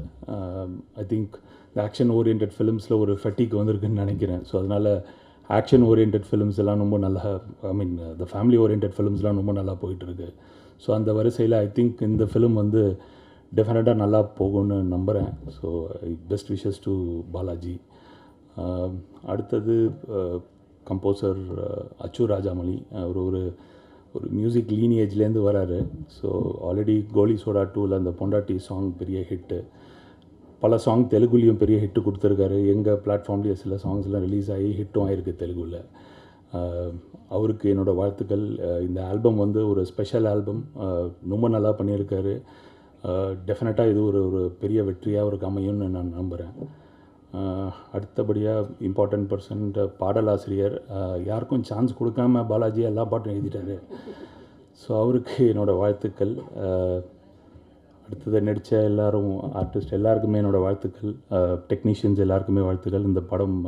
ஐ திங்க் இந்த ஆக்ஷன் ஓரியன்ட் ஃபிலிம்ஸில் ஒரு ஃபெட்டிக் வந்திருக்குன்னு நினைக்கிறேன். ஸோ அதனால் ஆக்ஷன் ஓரியன்ட் ஃபிலிம்ஸ் எல்லாம் ரொம்ப நல்லா, ஐ மீன் த ஃபேமிலி ஓரியன்ட் ஃபிலிம்ஸ்லாம் ரொம்ப நல்லா போயிட்டுருக்கு. ஸோ அந்த வரிசையில் ஐ திங்க் இந்த ஃபிலிம் வந்து டெஃபினட்டாக நல்லா போகும்னு நம்புகிறேன். So best wishes to Balaji. அடுத்தது கம்போசர் அச்சு ராஜாமணி. அவர் ஒரு மியூசிக் லீனியேஜ்லேருந்து வராரு. ஸோ ஆல்ரெடி கோலி சோடா 2ல் அந்த பொண்டாட்டி சாங் பெரிய ஹிட்டு, பல சாங் தெலுங்குலேயும் பெரிய ஹிட்டு கொடுத்துருக்காரு. எங்கள் பிளாட்ஃபார்ம்லேயே சில சாங்ஸ்லாம் ரிலீஸ் ஆகி ஹிட்டும் ஆகிருக்கு தெலுங்குல. அவருக்கு என்னோடய வாழ்த்துக்கள். இந்த ஆல்பம் வந்து ஒரு ஸ்பெஷல் ஆல்பம், ரொம்ப நல்லா பண்ணியிருக்காரு. டெஃபினட்டாக இது ஒரு பெரிய வெற்றியாக அவருக்கு அமையும்னு நான் நம்புகிறேன். அடுத்தபடியாக இம்பார்ட்டன்ட் பர்சன் பாடலாசிரியர், யாருக்கும் சான்ஸ் கொடுக்காம பாலாஜி எல்லா பாட்டும் எழுதிட்டாரு. ஸோ அவருக்கு என்னோடய வாழ்த்துக்கள். அடுத்தது நடித்த எல்லாரும், ஆர்டிஸ்ட் எல்லாருக்குமே என்னோடய வாழ்த்துக்கள். டெக்னீஷியன்ஸ் எல்லாருக்குமே வாழ்த்துக்கள். இந்த படம்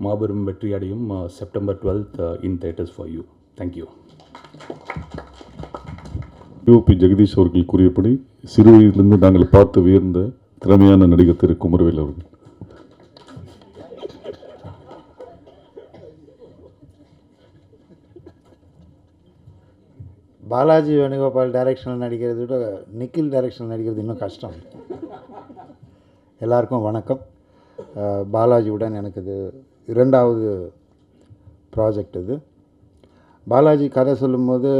மாபெரும் வெற்றி அடையும். September 12th in theatres for you. Thank you. DOP Jagadish அவர்கள் கூறியபடி சிறு வயதிலிருந்து நாங்கள் பார்த்து வியர்ந்த திறமையான நடிகர் திரு குமரவேல் அவர்கள். பாலாஜி வேணுகோபால் டைரக்ஷனில் நடிக்கிறத விட நிக்கில் டைரக்ஷனில் நடிக்கிறது இன்னும் கஷ்டம். எல்லாருக்கும் வணக்கம். பாலாஜியுடன் எனக்கு இது 2வது ப்ராஜெக்ட். இது பாலாஜி கதை சொல்லும்போது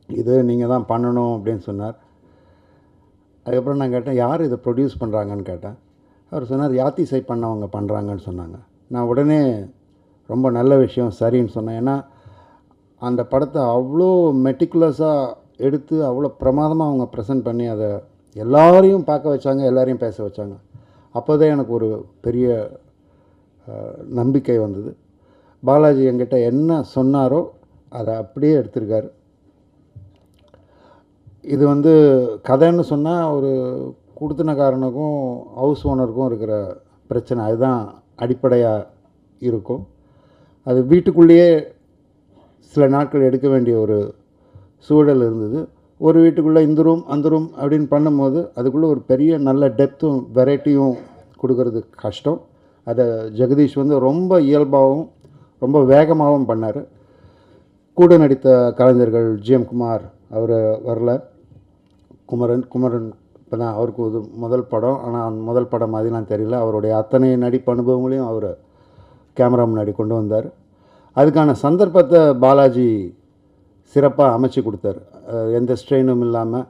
இது நீங்கள் தான் பண்ணணும் அப்படின்னு சொன்னார். அதுக்கப்புறம் நான் கேட்டேன், யார் இதை ப்ரொடியூஸ் பண்ணுறாங்கன்னு கேட்டேன். அவர் சொன்னார், யாத்திசை பண்ணவங்க பண்ணுறாங்கன்னு சொன்னாங்க. நான் உடனே ரொம்ப நல்ல விஷயம் சரின்னு சொன்னேன். ஏன்னா அந்த படத்தை அவ்வளோ மெட்டிகுலஸாக எடுத்து அவ்வளோ பிரமாதமாக அவங்க ப்ரெசென்ட் பண்ணி அதை எல்லாரையும் பார்க்க வச்சாங்க, எல்லாரையும் பேச வச்சாங்க. அப்போ தான் எனக்கு ஒரு பெரிய நம்பிக்கை வந்தது. பாலாஜி என்கிட்ட என்ன சொன்னாரோ அதை அப்படியே எடுத்திருக்காரு. இது வந்து கதைன்னு சொன்னால் ஒரு குடுத்தனக்காரனுக்கும் ஹவுஸ் ஓனருக்கும் இருக்கிற பிரச்சனை, அதுதான் அடிப்படையாக இருக்கும். அது வீட்டுக்குள்ளேயே சில நாட்கள் எடுக்க வேண்டிய ஒரு சூழல் இருந்தது. ஒரு வீட்டுக்குள்ளே இந்த ரூம் அந்த ரூம் அப்படின்னு பண்ணும்போது அதுக்குள்ளே ஒரு பெரிய நல்ல டெப்த்தும் வெரைட்டியும் கொடுக்கறது கஷ்டம். அதை ஜெகதீஷ் வந்து ரொம்ப இயல்பாகவும் ரொம்ப வேகமாகவும் பண்ணார். கூட நடித்த கலைஞர்கள் ஜிஎம் குமார் அவர் வரல, குமரன் இப்போ தான் அவருக்கு இது முதல் படம். ஆனால் முதல் படம் மாதிரிலாம் தெரியல. அவருடைய அத்தனை நடிப்பு அனுபவங்களையும் அவர் கேமரா முன்னாடி கொண்டு வந்தார். அதுக்கான சந்தர்ப்பத்தை பாலாஜி சிறப்பாக அமைச்சு கொடுத்தார். எந்த ஸ்ட்ரெயினும் இல்லாமல்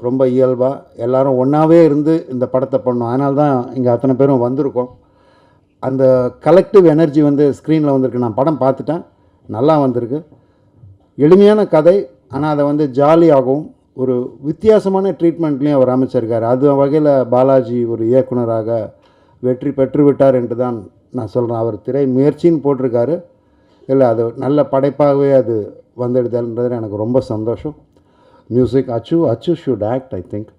ரொம்ப இயல்பாக எல்லோரும் ஒன்றாவே இருந்து இந்த படத்தை பண்ணோம். அதனால தான் இங்கே அத்தனை பேரும் வந்திருக்கோம். அந்த கலெக்டிவ் எனர்ஜி வந்து ஸ்க்ரீனில் வந்திருக்கு. நான் படம் பார்த்துட்டேன், நல்லா வந்திருக்கு. எளிமையான கதை, ஆனால் அதை வந்து ஜாலியாகவும் ஒரு வித்தியாசமான ட்ரீட்மெண்ட்லேயும் அவர் அமைச்சிருக்கார். அது வகையில் பாலாஜி ஒரு இயக்குனராக வெற்றி பெற்று விட்டார் என்று தான் நான் சொல்கிறேன். அவர் திரை முயற்சின்னு போட்டிருக்காரு, இல்லை அது நல்ல படைப்பாகவே அது வந்துடுதல்ன்றது எனக்கு ரொம்ப சந்தோஷம். மியூசிக் அச்சு ஷுட் ஆக்ட், ஐ திங்க்.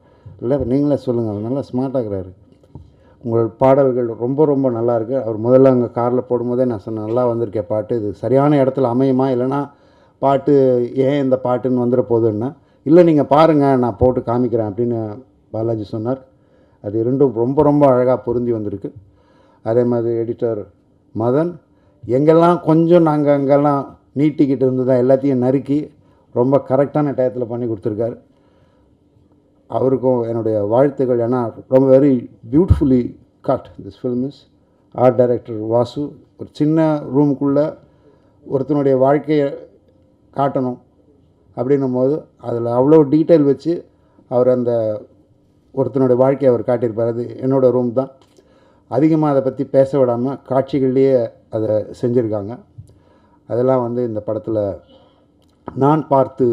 இல்லை நீங்களே சொல்லுங்கள், நல்லா ஸ்மார்ட்டாகிறாரு. உங்கள் பாடல்கள் ரொம்ப ரொம்ப நல்லாயிருக்கு. அவர் முதல்ல அங்கே காரில் போடும்போதே நான் சொன்னேன், நல்லா வந்திருக்கேன் பாட்டு, இது சரியான இடத்துல அமையுமா, இல்லைனா பாட்டு ஏன் இந்த பாட்டுன்னு வந்துட போகுதுன்னா, இல்லை நீங்கள் பாருங்கள் நான் போட்டு காமிக்கிறேன் அப்படின்னு பாலாஜி சொன்னார். அது இரண்டும் ரொம்ப ரொம்ப அழகாக பொருந்தி வந்திருக்கு. அதே மாதிரி எடிட்டர் மதன் எங்கெல்லாம் கொஞ்சம் நாங்கள் அங்கெல்லாம் நீட்டிக்கிட்டு இருந்ததா எல்லாத்தையும் நறுக்கி ரொம்ப கரெக்டான டயத்தில் பண்ணி கொடுத்துருக்காரு. அவருக்கும் என்னுடைய வாழ்த்துக்கள். ஏன்னா ரொம்ப very beautifully cut this film is. Art director Vasu ஒரு சின்ன ரூமுக்குள்ளே ஒருத்தனுடைய வாழ்க்கையை காட்டணும் அப்படின்னும் போது அதில் அவ்வளோ டீட்டெயில் வச்சு அவர் அந்த ஒருத்தனுடைய வாழ்க்கையை அவர் காட்டியிருப்பார். அது என்னோடய ரூம் தான். அதிகமாக அதை பற்றி பேச விடாமல் காட்சிகள்லேயே அதை செஞ்சுருக்காங்க. அதெல்லாம் வந்து இந்த படத்தில் நான் பார்த்து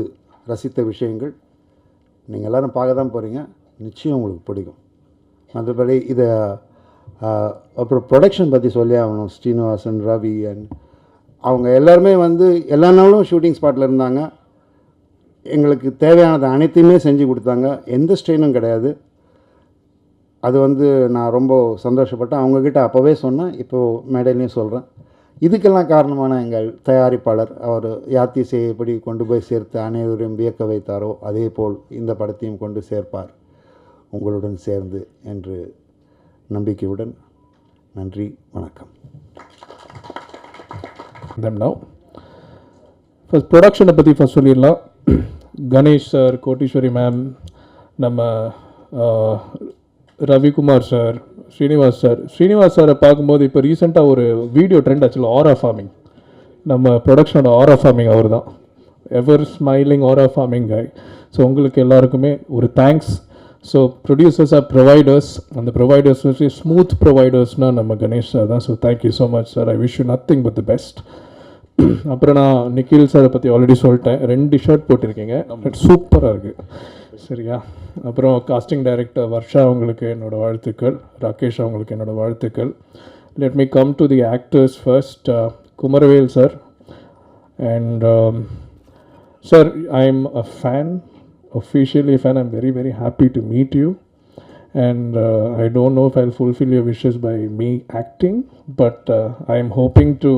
ரசித்த விஷயங்கள். நீங்கள் எல்லோரும் பார்க்க தான் போகிறீங்க, நிச்சயம் உங்களுக்கு பிடிக்கும். மற்றபடி இதை அப்புறம் ப்ரொடக்ஷன் பற்றி சொல்லி ஆகணும். ஸ்ரீனிவாசன், ரவி அண்ட் அவங்க எல்லாருமே வந்து எல்லா நாளும் ஷூட்டிங் ஸ்பாட்டில் இருந்தாங்க. எங்களுக்கு தேவையானது அனைத்தையுமே செஞ்சு கொடுத்தாங்க, எந்த ஸ்ட்ரெயினும் கிடையாது. அது வந்து நான் ரொம்ப சந்தோஷப்பட்டேன். அவங்கக்கிட்ட அப்போவே சொன்னேன், இப்போது மேடையிலையும் சொல்கிறேன். இதுக்கெல்லாம் காரணமான எங்கள் தயாரிப்பாளர், அவர் யாத்திசையை எப்படி கொண்டு போய் சேர்த்து அனைவரையும் வியக்க வைத்தாரோ அதே போல் இந்த படத்தையும் கொண்டு சேர்ப்பார் உங்களுடன் சேர்ந்து என்று நம்பிக்கையுடன். நன்றி, வணக்கம். ஃபர்ஸ்ட் ப்ரொடக்ஷனை பற்றி ஃபர்ஸ்ட் சொல்லிடலாம். கணேஷ் சார், கோட்டீஸ்வரி மேம், நம்ம ரவிக்குமார் சார், ஸ்ரீனிவாஸ் சாரை பார்க்கும்போது இப்போ ரீசெண்டாக ஒரு வீடியோ ட்ரெண்ட் ஆச்சுல, ஆரா ஃபார்மிங், நம்ம ப்ரொடக்ஷனோட ஆரா ஃபார்மிங் அவர் தான், ever smiling aura farming guy. So உங்களுக்கு எல்லாருக்குமே ஒரு thanks. So producers are providers, அந்த ப்ரொவைடர்ஸ் வச்சு ஸ்மூத் ப்ரொவைடர்ஸ்னால் நம்ம கணேஷ் சார் தான். So thank you so much sir, I wish you nothing but the best. அப்புறம் நான் நிக்கில் சாரை பற்றி ஆல்ரெடி சொல்லிட்டேன், 2 ஷர்ட் போட்டிருக்கீங்க, சூப்பராக இருக்குது. சரியா? அப்புறம் காஸ்டிங் டைரக்டர் வர்ஷா அவங்களுக்கு என்னோடய வாழ்த்துக்கள், ராகேஷ் அவங்களுக்கு என்னோடய வாழ்த்துக்கள். Let me come to the actors first. Kumaravel sir, and sir, I am a fan, officially fan. I'm very, very happy to meet you, and I don't know if I'll fulfill your wishes by me acting, but I am hoping to,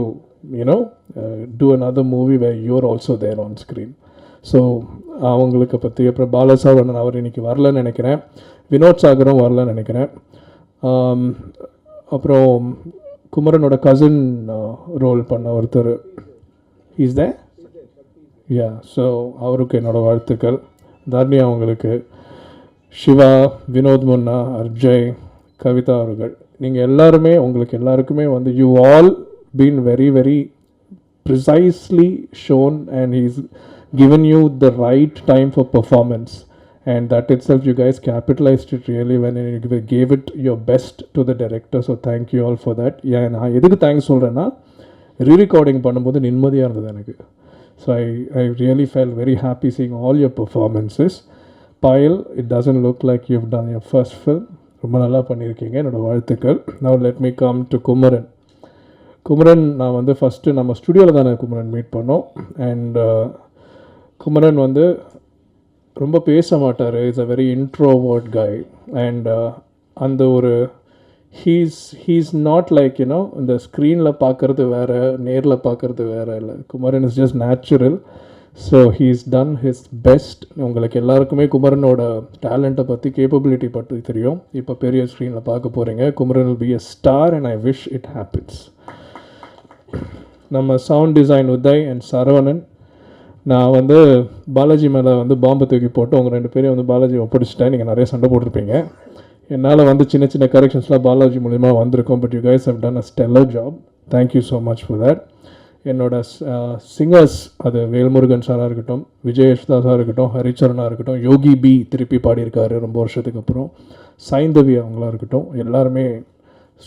do another movie where you're also there on screen. So அவங்களுக்கு பற்றி அப்புறம் பாலசாவரன் அவர் இன்றைக்கி வரலன்னு நினைக்கிறேன், வினோத் சாகரும் வரலன்னு நினைக்கிறேன். அப்புறம் குமரனோட cousin role பண்ண ஒருத்தர் இஸ் த யா, ஸோ அவருக்கு என்னோடய வாழ்த்துக்கள். தர்ணி அவங்களுக்கு, சிவா, வினோத் முன்னா, அர்ஜய், கவிதா அவர்கள், நீங்கள் எல்லாருமே, உங்களுக்கு எல்லாருக்குமே வந்து you all been very very precisely shown and he's given you the right time for performance, and that itself you guys capitalized it really when you gave it your best to the director. So thank you all for that. நான் எதுக்கு thanks சொல்கிறேன்னா, re-recording பண்ணும்போது நிம்மதியாக இருந்தது எனக்கு. So I really felt very happy seeing all your performances. Payal, it doesn't look like you've done your first film, ரொம்ப நல்லா பண்ணியிருக்கீங்க, என்னோட வாழ்த்துக்கள். Now let me come to Kumaran. நான் வந்து ஃபஸ்ட்டு நம்ம ஸ்டுடியோவில் தானே குமரன் மீட் பண்ணோம், அண்ட் குமரன் வந்து ரொம்ப பேச மாட்டார், is a very introvert guy, and அந்த ஒரு ஹீஸ் நாட் லைக் இந்த ஸ்க்ரீனில் பார்க்குறது வேறு, நேரில் பார்க்குறது வேறு இல்லை. Kumaran is just natural. So he's ton his best. உங்களுக்கு எல்லாருக்குமே குமரனோட டேலண்ட்டை பற்றி, கேப்பபிலிட்டி பற்றி தெரியும். இப்போ பெரிய ஸ்க்ரீனில் பார்க்க போகிறீங்க. Kumaran will be a star and I wish it happens. நம்ம sound design Uday and Saravanan. நான் வந்து பாலாஜி மேலே வந்து பாம்பை தூக்கி போட்டு உங்கள் 2 பேரையும் வந்து பாலாஜி ஒப்படைச்சிட்டேன். நீங்கள் நிறைய சண்டை போட்டிருப்பீங்க. என்னால் வந்து சின்ன சின்ன கரெக்ஷன்ஸ்லாம் பாலாஜி மூலிமா வந்திருக்கோம். But you guys have done a stellar job. Thank you so much for that. என்னோட சிங்கர்ஸ், அது வேல்முருகன் சாராக இருக்கட்டும், விஜயேஷ்தாஸாக இருக்கட்டும், ஹரிச்சரனாக இருக்கட்டும், யோகி பி திருப்பி பாடியிருக்காரு ரொம்ப வருஷத்துக்கு அப்புறம், சைந்தவி அவங்களா இருக்கட்டும், எல்லாருமே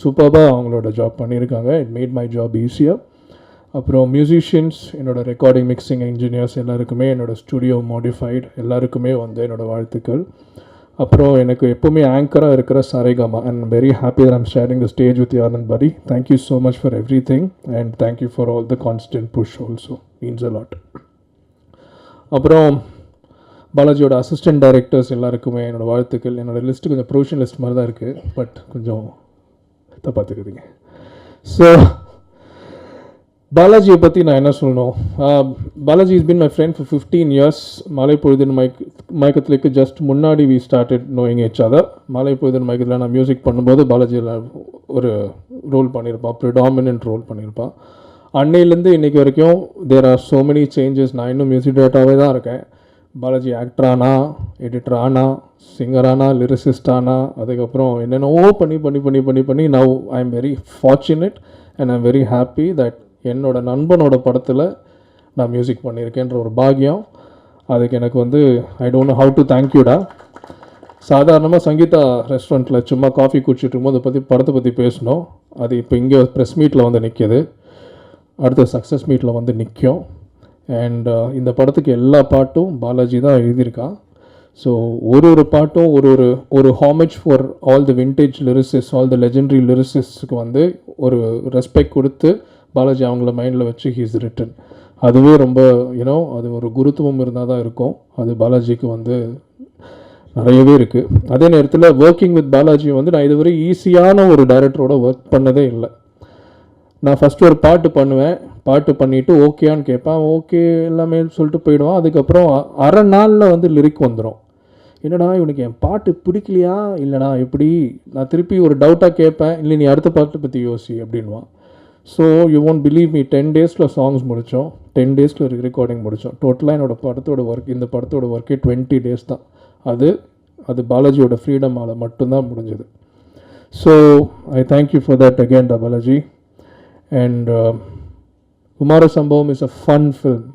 சூப்பராக அவங்களோட ஜாப் பண்ணியிருக்காங்க. இட் மேட் மை ஜாப் ஈஸியாக. அப்புறம் மியூசிஷியன்ஸ், என்னோடய ரெக்கார்டிங் மிக்சிங் இன்ஜினியர்ஸ் எல்லாருக்குமே, என்னோடய ஸ்டுடியோ மாடிஃபைட் எல்லாருக்குமே வந்து என்னோடய வாழ்த்துக்கள். அப்புறம் எனக்கு எப்போவுமே ஆங்கராக இருக்கிற Saregama, and very happy that I'm sharing the stage with Anand படி. Thank you so much for everything, and thank you for all the constant push also, means a lot. அப்புறம் பாலாஜியோட அசிஸ்டன்ட் டைரக்டர்ஸ் எல்லாருக்குமே என்னோடய வாழ்த்துக்கள். என்னோடய லிஸ்ட்டு கொஞ்சம் ப்ரொவிஷன் லிஸ்ட் மாதிரி தான் இருக்குது, பட் கொஞ்சம் பார்த்துக்குதுங்க. ஸோ பாலாஜியை பற்றி நான் என்ன சொல்லணும், Balaji is been my friend for 15 years. மாலை பொழுதின் மயக்கத்திற்கு ஜஸ்ட் முன்னாடி we started knowing each other. மாலை பொழுதின் மயக்கத்தில் நான் மியூசிக் பண்ணும்போது பாலாஜியில் ஒரு ரோல் பண்ணியிருப்பான், ப்ரிடாமினன்ட் ரோல் பண்ணியிருப்பான். அன்னையிலேருந்து இன்றைக்கி வரைக்கும் there are so many changes. நான் இன்னும் மியூசிக் டேரக்டராகவே தான் இருக்கேன். பாலாஜி ஆக்டர் ஆனா, எடிட்டர் ஆனா, சிங்கர் ஆனா, லிரிசிஸ்ட் ஆனா, அதுக்கப்புறம் என்னென்னவோ பண்ணி now I am very fortunate and I am very happy that என்னோடய நண்பனோட படத்தில் நான் மியூசிக் பண்ணியிருக்கேன்ற ஒரு பாக்கியம். அதுக்கு எனக்கு வந்து I don't know how to தேங்க்யூடா. சாதாரணமாக சங்கீதா ரெஸ்டாரண்ட்டில் சும்மா காஃபி குடிச்சிட்டு இருக்கும்போது படத்தை பற்றி பேசணும். அது இப்போ இங்கே ப்ரெஸ் மீட்டில் வந்து நிற்கிது, அடுத்த சக்ஸஸ் மீட்டில் வந்து நிற்கும். அண்ட் இந்த படத்துக்கு எல்லா பாட்டும் பாலாஜி தான் எழுதியிருக்கான். ஸோ ஒரு பாட்டும் ஒரு homage for all the vintage lyricist, all the legendary லிரிசிஸ்ட்க்கு வந்து ஒரு ரெஸ்பெக்ட் கொடுத்து பாலாஜி அவங்கள மைண்டில் வச்சு ஹீஸ் ரிட்டன். அதுவே ரொம்ப அது ஒரு குருத்துவம் இருந்தால் தான் இருக்கும். அது பாலாஜிக்கு வந்து நிறையவே இருக்குது. அதே நேரத்தில் ஒர்க்கிங் வித் பாலாஜி வந்து நான் இதுவரை ஈஸியான ஒரு டைரக்டரோட ஒர்க் பண்ணதே இல்லை. நான் ஃபஸ்ட்டு ஒரு பாட்டு பண்ணுவேன், பாட்டு பண்ணிவிட்டு ஓகேயான்னு கேட்பேன், ஓகே எல்லாமே சொல்லிட்டு போயிடுவான். அதுக்கப்புறம் அரை நாளில் வந்து லிரிக் வந்துடும். என்னடா இவனுக்கு என் பாட்டு பிடிக்கலையா இல்லைனா எப்படி, நான் திருப்பி ஒரு டவுட்டாக கேட்பேன், இல்லை நீ அடுத்த பாட்டை பற்றி யோசி அப்படின்வான். So you won't believe me, 10 days songs முடித்தோம், 10 days ரெக்கார்டிங் முடித்தோம். டோட்டலாக இந்த படத்தோட ஒர்க்கே 20 days தான். அது அது பாலாஜியோட ஃப்ரீடமால் மட்டும்தான் முடிஞ்சது. So I thank you for that again Balaji. And Kumara Sambhavam is a fun film.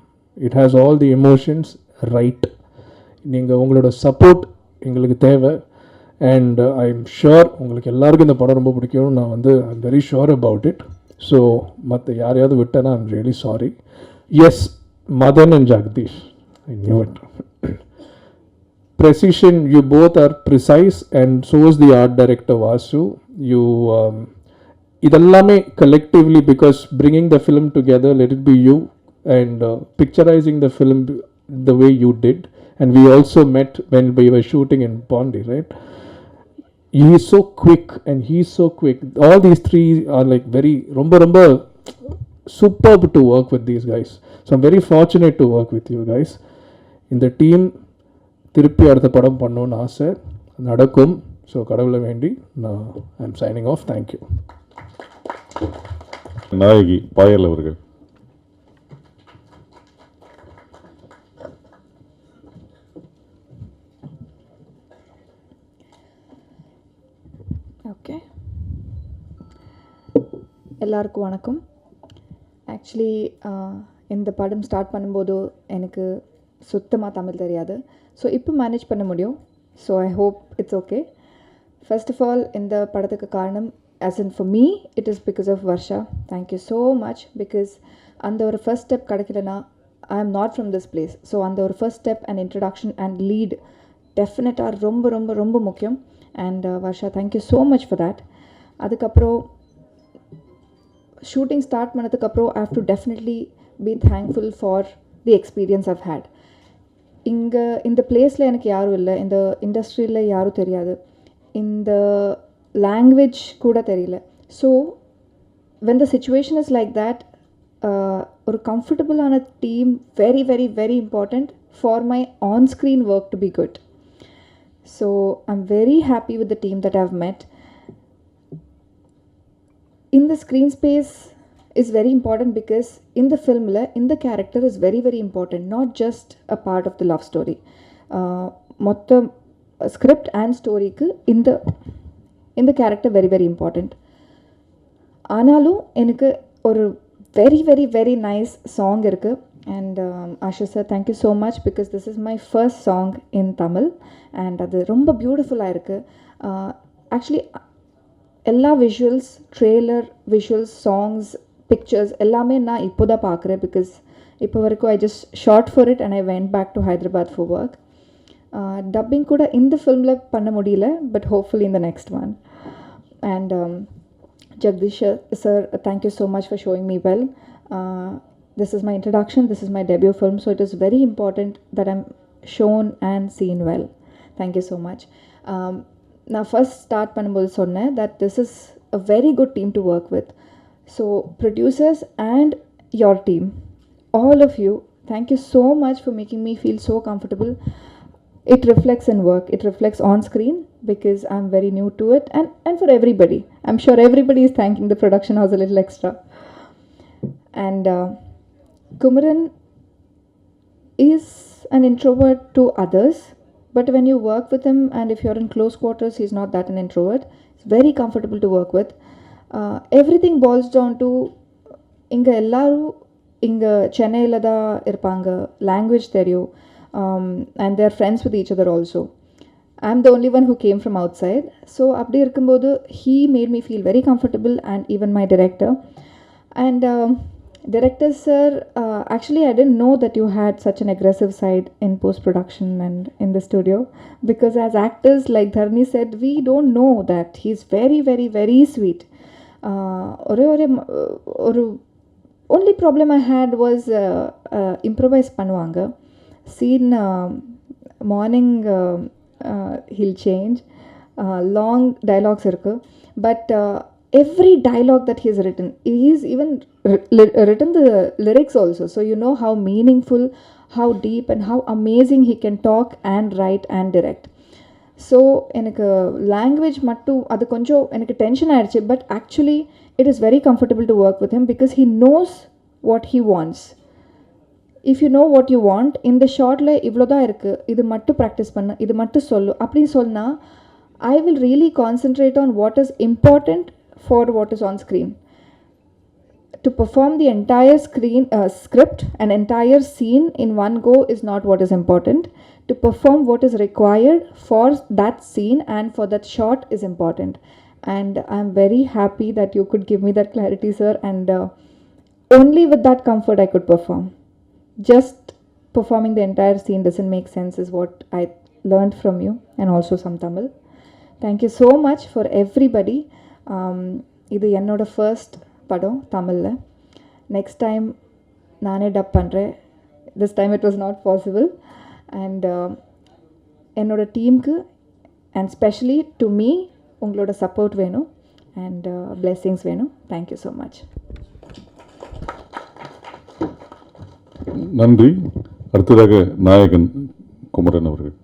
It has all the emotions right. நீங்கள் உங்களோட சப்போர்ட் எங்களுக்கு தேவை. அண்ட் ஐ எம் ஷுர் உங்களுக்கு எல்லாருக்கும் இந்த படம் ரொம்ப பிடிக்கும். நான் வந்து I am very sure about it. So மற்ற யாரையாவது விட்டேன்னா I am really sorry. Yes, Madhan and Jagadish, I knew it. Precision, you both are precise, and so is the art director Vasu. You idallame collectively, because bringing the film together, let it be you, and picturizing the film the way you did. And we also met when we were shooting in Pondi, right? He is so quick and he is so quick. All these three are like very romba superb to work with these guys. So I'm very fortunate to work with you guys. In the team, திருப்பி அடுத்த படம் பண்ணணும்னு ஆசை, நடக்கும். So கடவுளை வேண்டி நான் I am signing off. Thank you. நாயகி பாயல் அவர்கள். ஓகே, எல்லாருக்கும் வணக்கம். ஆக்சுவலி இந்த படம் ஸ்டார்ட் பண்ணும்போது எனக்கு சுத்தமாக தமிழ் தெரியாது. ஸோ இப்போ மேனேஜ் பண்ண முடியும். So I hope it's okay. First of all இந்த படத்துக்கு காரணம், as in for me, it is because of Varsha. Thank you so much, because அந்த ஒரு ஃபர்ஸ்ட் ஸ்டெப் கிடைக்கலனா I am not from this place. So அந்த ஒரு first step and introduction and lead டெஃபினட்டாக ரொம்ப ரொம்ப ரொம்ப முக்கியம். And Varsha, thank you so much for that. அதுக்கப்புறம் ஷூட்டிங் ஸ்டார்ட் பண்ணதுக்கப்புறம் I have to definitely be thankful for the experience I've had. இங்கே இந்த பிளேஸில் எனக்கு யாரும் இல்லை, இந்த இண்டஸ்ட்ரியில் யாரும் தெரியாது, இந்த லாங்குவேஜ் கூட தெரியல. So when the situation is like that, ஒரு கம்ஃபர்டபுளான team very very very important for my on screen work to be good. So I am very happy with the team that I have met. In the screen space is very important, because in the film in the character is very very important, not just a part of the love story. Motta script and story ku in the character very very important. Aanalum enakku oru very very very nice song irukku. And Asha sir, thank you so much, because this is my first song in Tamil and adu romba beautiful ah irukku. Actually எல்லா visuals, trailer visuals, songs, pictures எல்லாமே நான் இப்போ தான் பார்க்குறேன். Because இப்போ வரைக்கும் I just shot for it and I went back to Hyderabad for work. Dubbing கூட இந்த ஃபில்மில் பண்ண முடியல, but hopefully in the next one. And Jagadish sir, thank you so much for showing me well. This is my introduction, this is my debut film, so it is very important that I'm shown and seen well. Thank you so much. நான் first start பண்ணும்போது சொன்னேன் that this is a very good team to work with. So producers and your team, all of you, thank you so much for making me feel so comfortable. It reflects in work, it reflects on screen, because I'm very new to it, and for everybody. I'm sure everybody is thanking the production house a little extra. And Kumaran is an introvert to others, but when you work with him and if you're in close quarters, he's not that an introvert. He's very comfortable to work with. Everything boils down to inga ellaru inga Chennai la da irpanga, language theriyu, and they're friends with each other also. I'm the only one who came from outside, so abdi irkumbodhu he made me feel very comfortable, and even my director. And director sir, actually I didn't know that you had such an aggressive side in post production and in the studio, because as actors, like Dharni said, we don't know that. He's very very very sweet. Only problem I had was improvise பண்ணுவாங்க. Scene morning he'll change, long dialogues irukku, but every dialogue that he's written, he's even written the lyrics also, so you know how meaningful, how deep and how amazing he can talk and write and direct. So எனக்கு language மட்டும் அது கொஞ்சம் எனக்கு tension ஆயிடுச்சு, but actually it is very comfortable to work with him, because he knows what he wants. If you know what you want, இந்த ஷார்ட்டில் இவ்வளோ தான் இருக்குது, இது மட்டும் ப்ராக்டிஸ் பண்ணு, இது மட்டும் சொல்லு அப்படின்னு சொன்னால், I will really concentrate on what is important for what is on screen. To perform the entire script, an entire scene in one go is not what is important. To perform what is required for that scene and for that shot is important. And I'm very happy that you could give me that clarity, sir. And only with that comfort I could perform. Just performing the entire scene doesn't make sense is what I learned from you, and also some Tamil. Thank you so much for everybody. இது என்னோட first படம் தமிழில். Next time நானே dub பண்ணுறேன். This time it was not possible. And என்னோட டீமுக்கு and specially to me உங்களோட support வேணும் அண்ட் பிளெஸ்ஸிங்ஸ் வேணும். Thank you so much. நன்றி. அடுத்ததாக நாயகன் குமரன் அவர்கள்.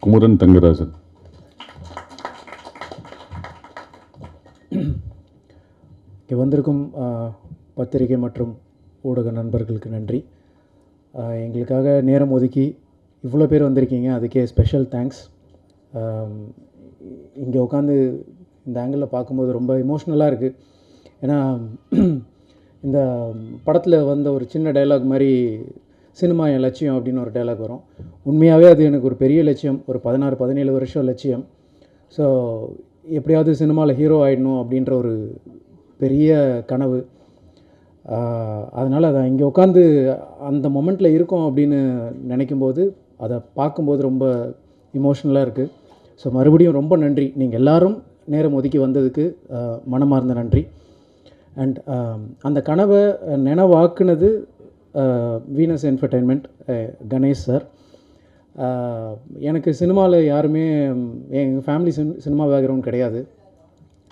குமரன் தங்கராஜன். இங்கே வந்திருக்கும் பத்திரிகை மற்றும் ஊடக நண்பர்களுக்கு நன்றி. எங்களுக்காக நேரம் ஒதுக்கி இவ்வளோ பேர் வந்திருக்கீங்க, அதுக்கே ஸ்பெஷல் தேங்க்ஸ். இங்கே உட்காந்து இந்த ஆங்கிளில் பார்க்கும்போது ரொம்ப இமோஷ்னலாக இருக்குது. ஏன்னா இந்த படத்தில் வந்த ஒரு சின்ன டைலாக் மாதிரி சினிமா என் லட்சியம் அப்படின்னு ஒரு டைலாக் வரும். உண்மையாகவே அது எனக்கு ஒரு பெரிய லட்சியம், ஒரு 16-17 வருஷம் லட்சியம். ஸோ எப்படியாவது சினிமாவில் ஹீரோ ஆகிடணும் அப்படின்ற ஒரு பெரிய கனவு. அதனால் அதை இங்கே உட்காந்து அந்த மொமெண்ட்டில் இருக்கோம் அப்படின்னு நினைக்கும்போது, அதை பார்க்கும்போது ரொம்ப இமோஷ்னலாக இருக்குது. ஸோ மறுபடியும் ரொம்ப நன்றி. நீங்கள் எல்லோரும் நேரம் ஒதுக்கி வந்ததுக்கு மனமார்ந்த நன்றி. அண்ட் அந்த கனவை நினைவாக்குனது வீனஸ் என்டர்டெயின்மெண்ட், கணேஷ் சார். எனக்கு சினிமாவில் யாருமே, எங்கள் ஃபேமிலி சினிமா பேக்ரவுண்ட் கிடையாது.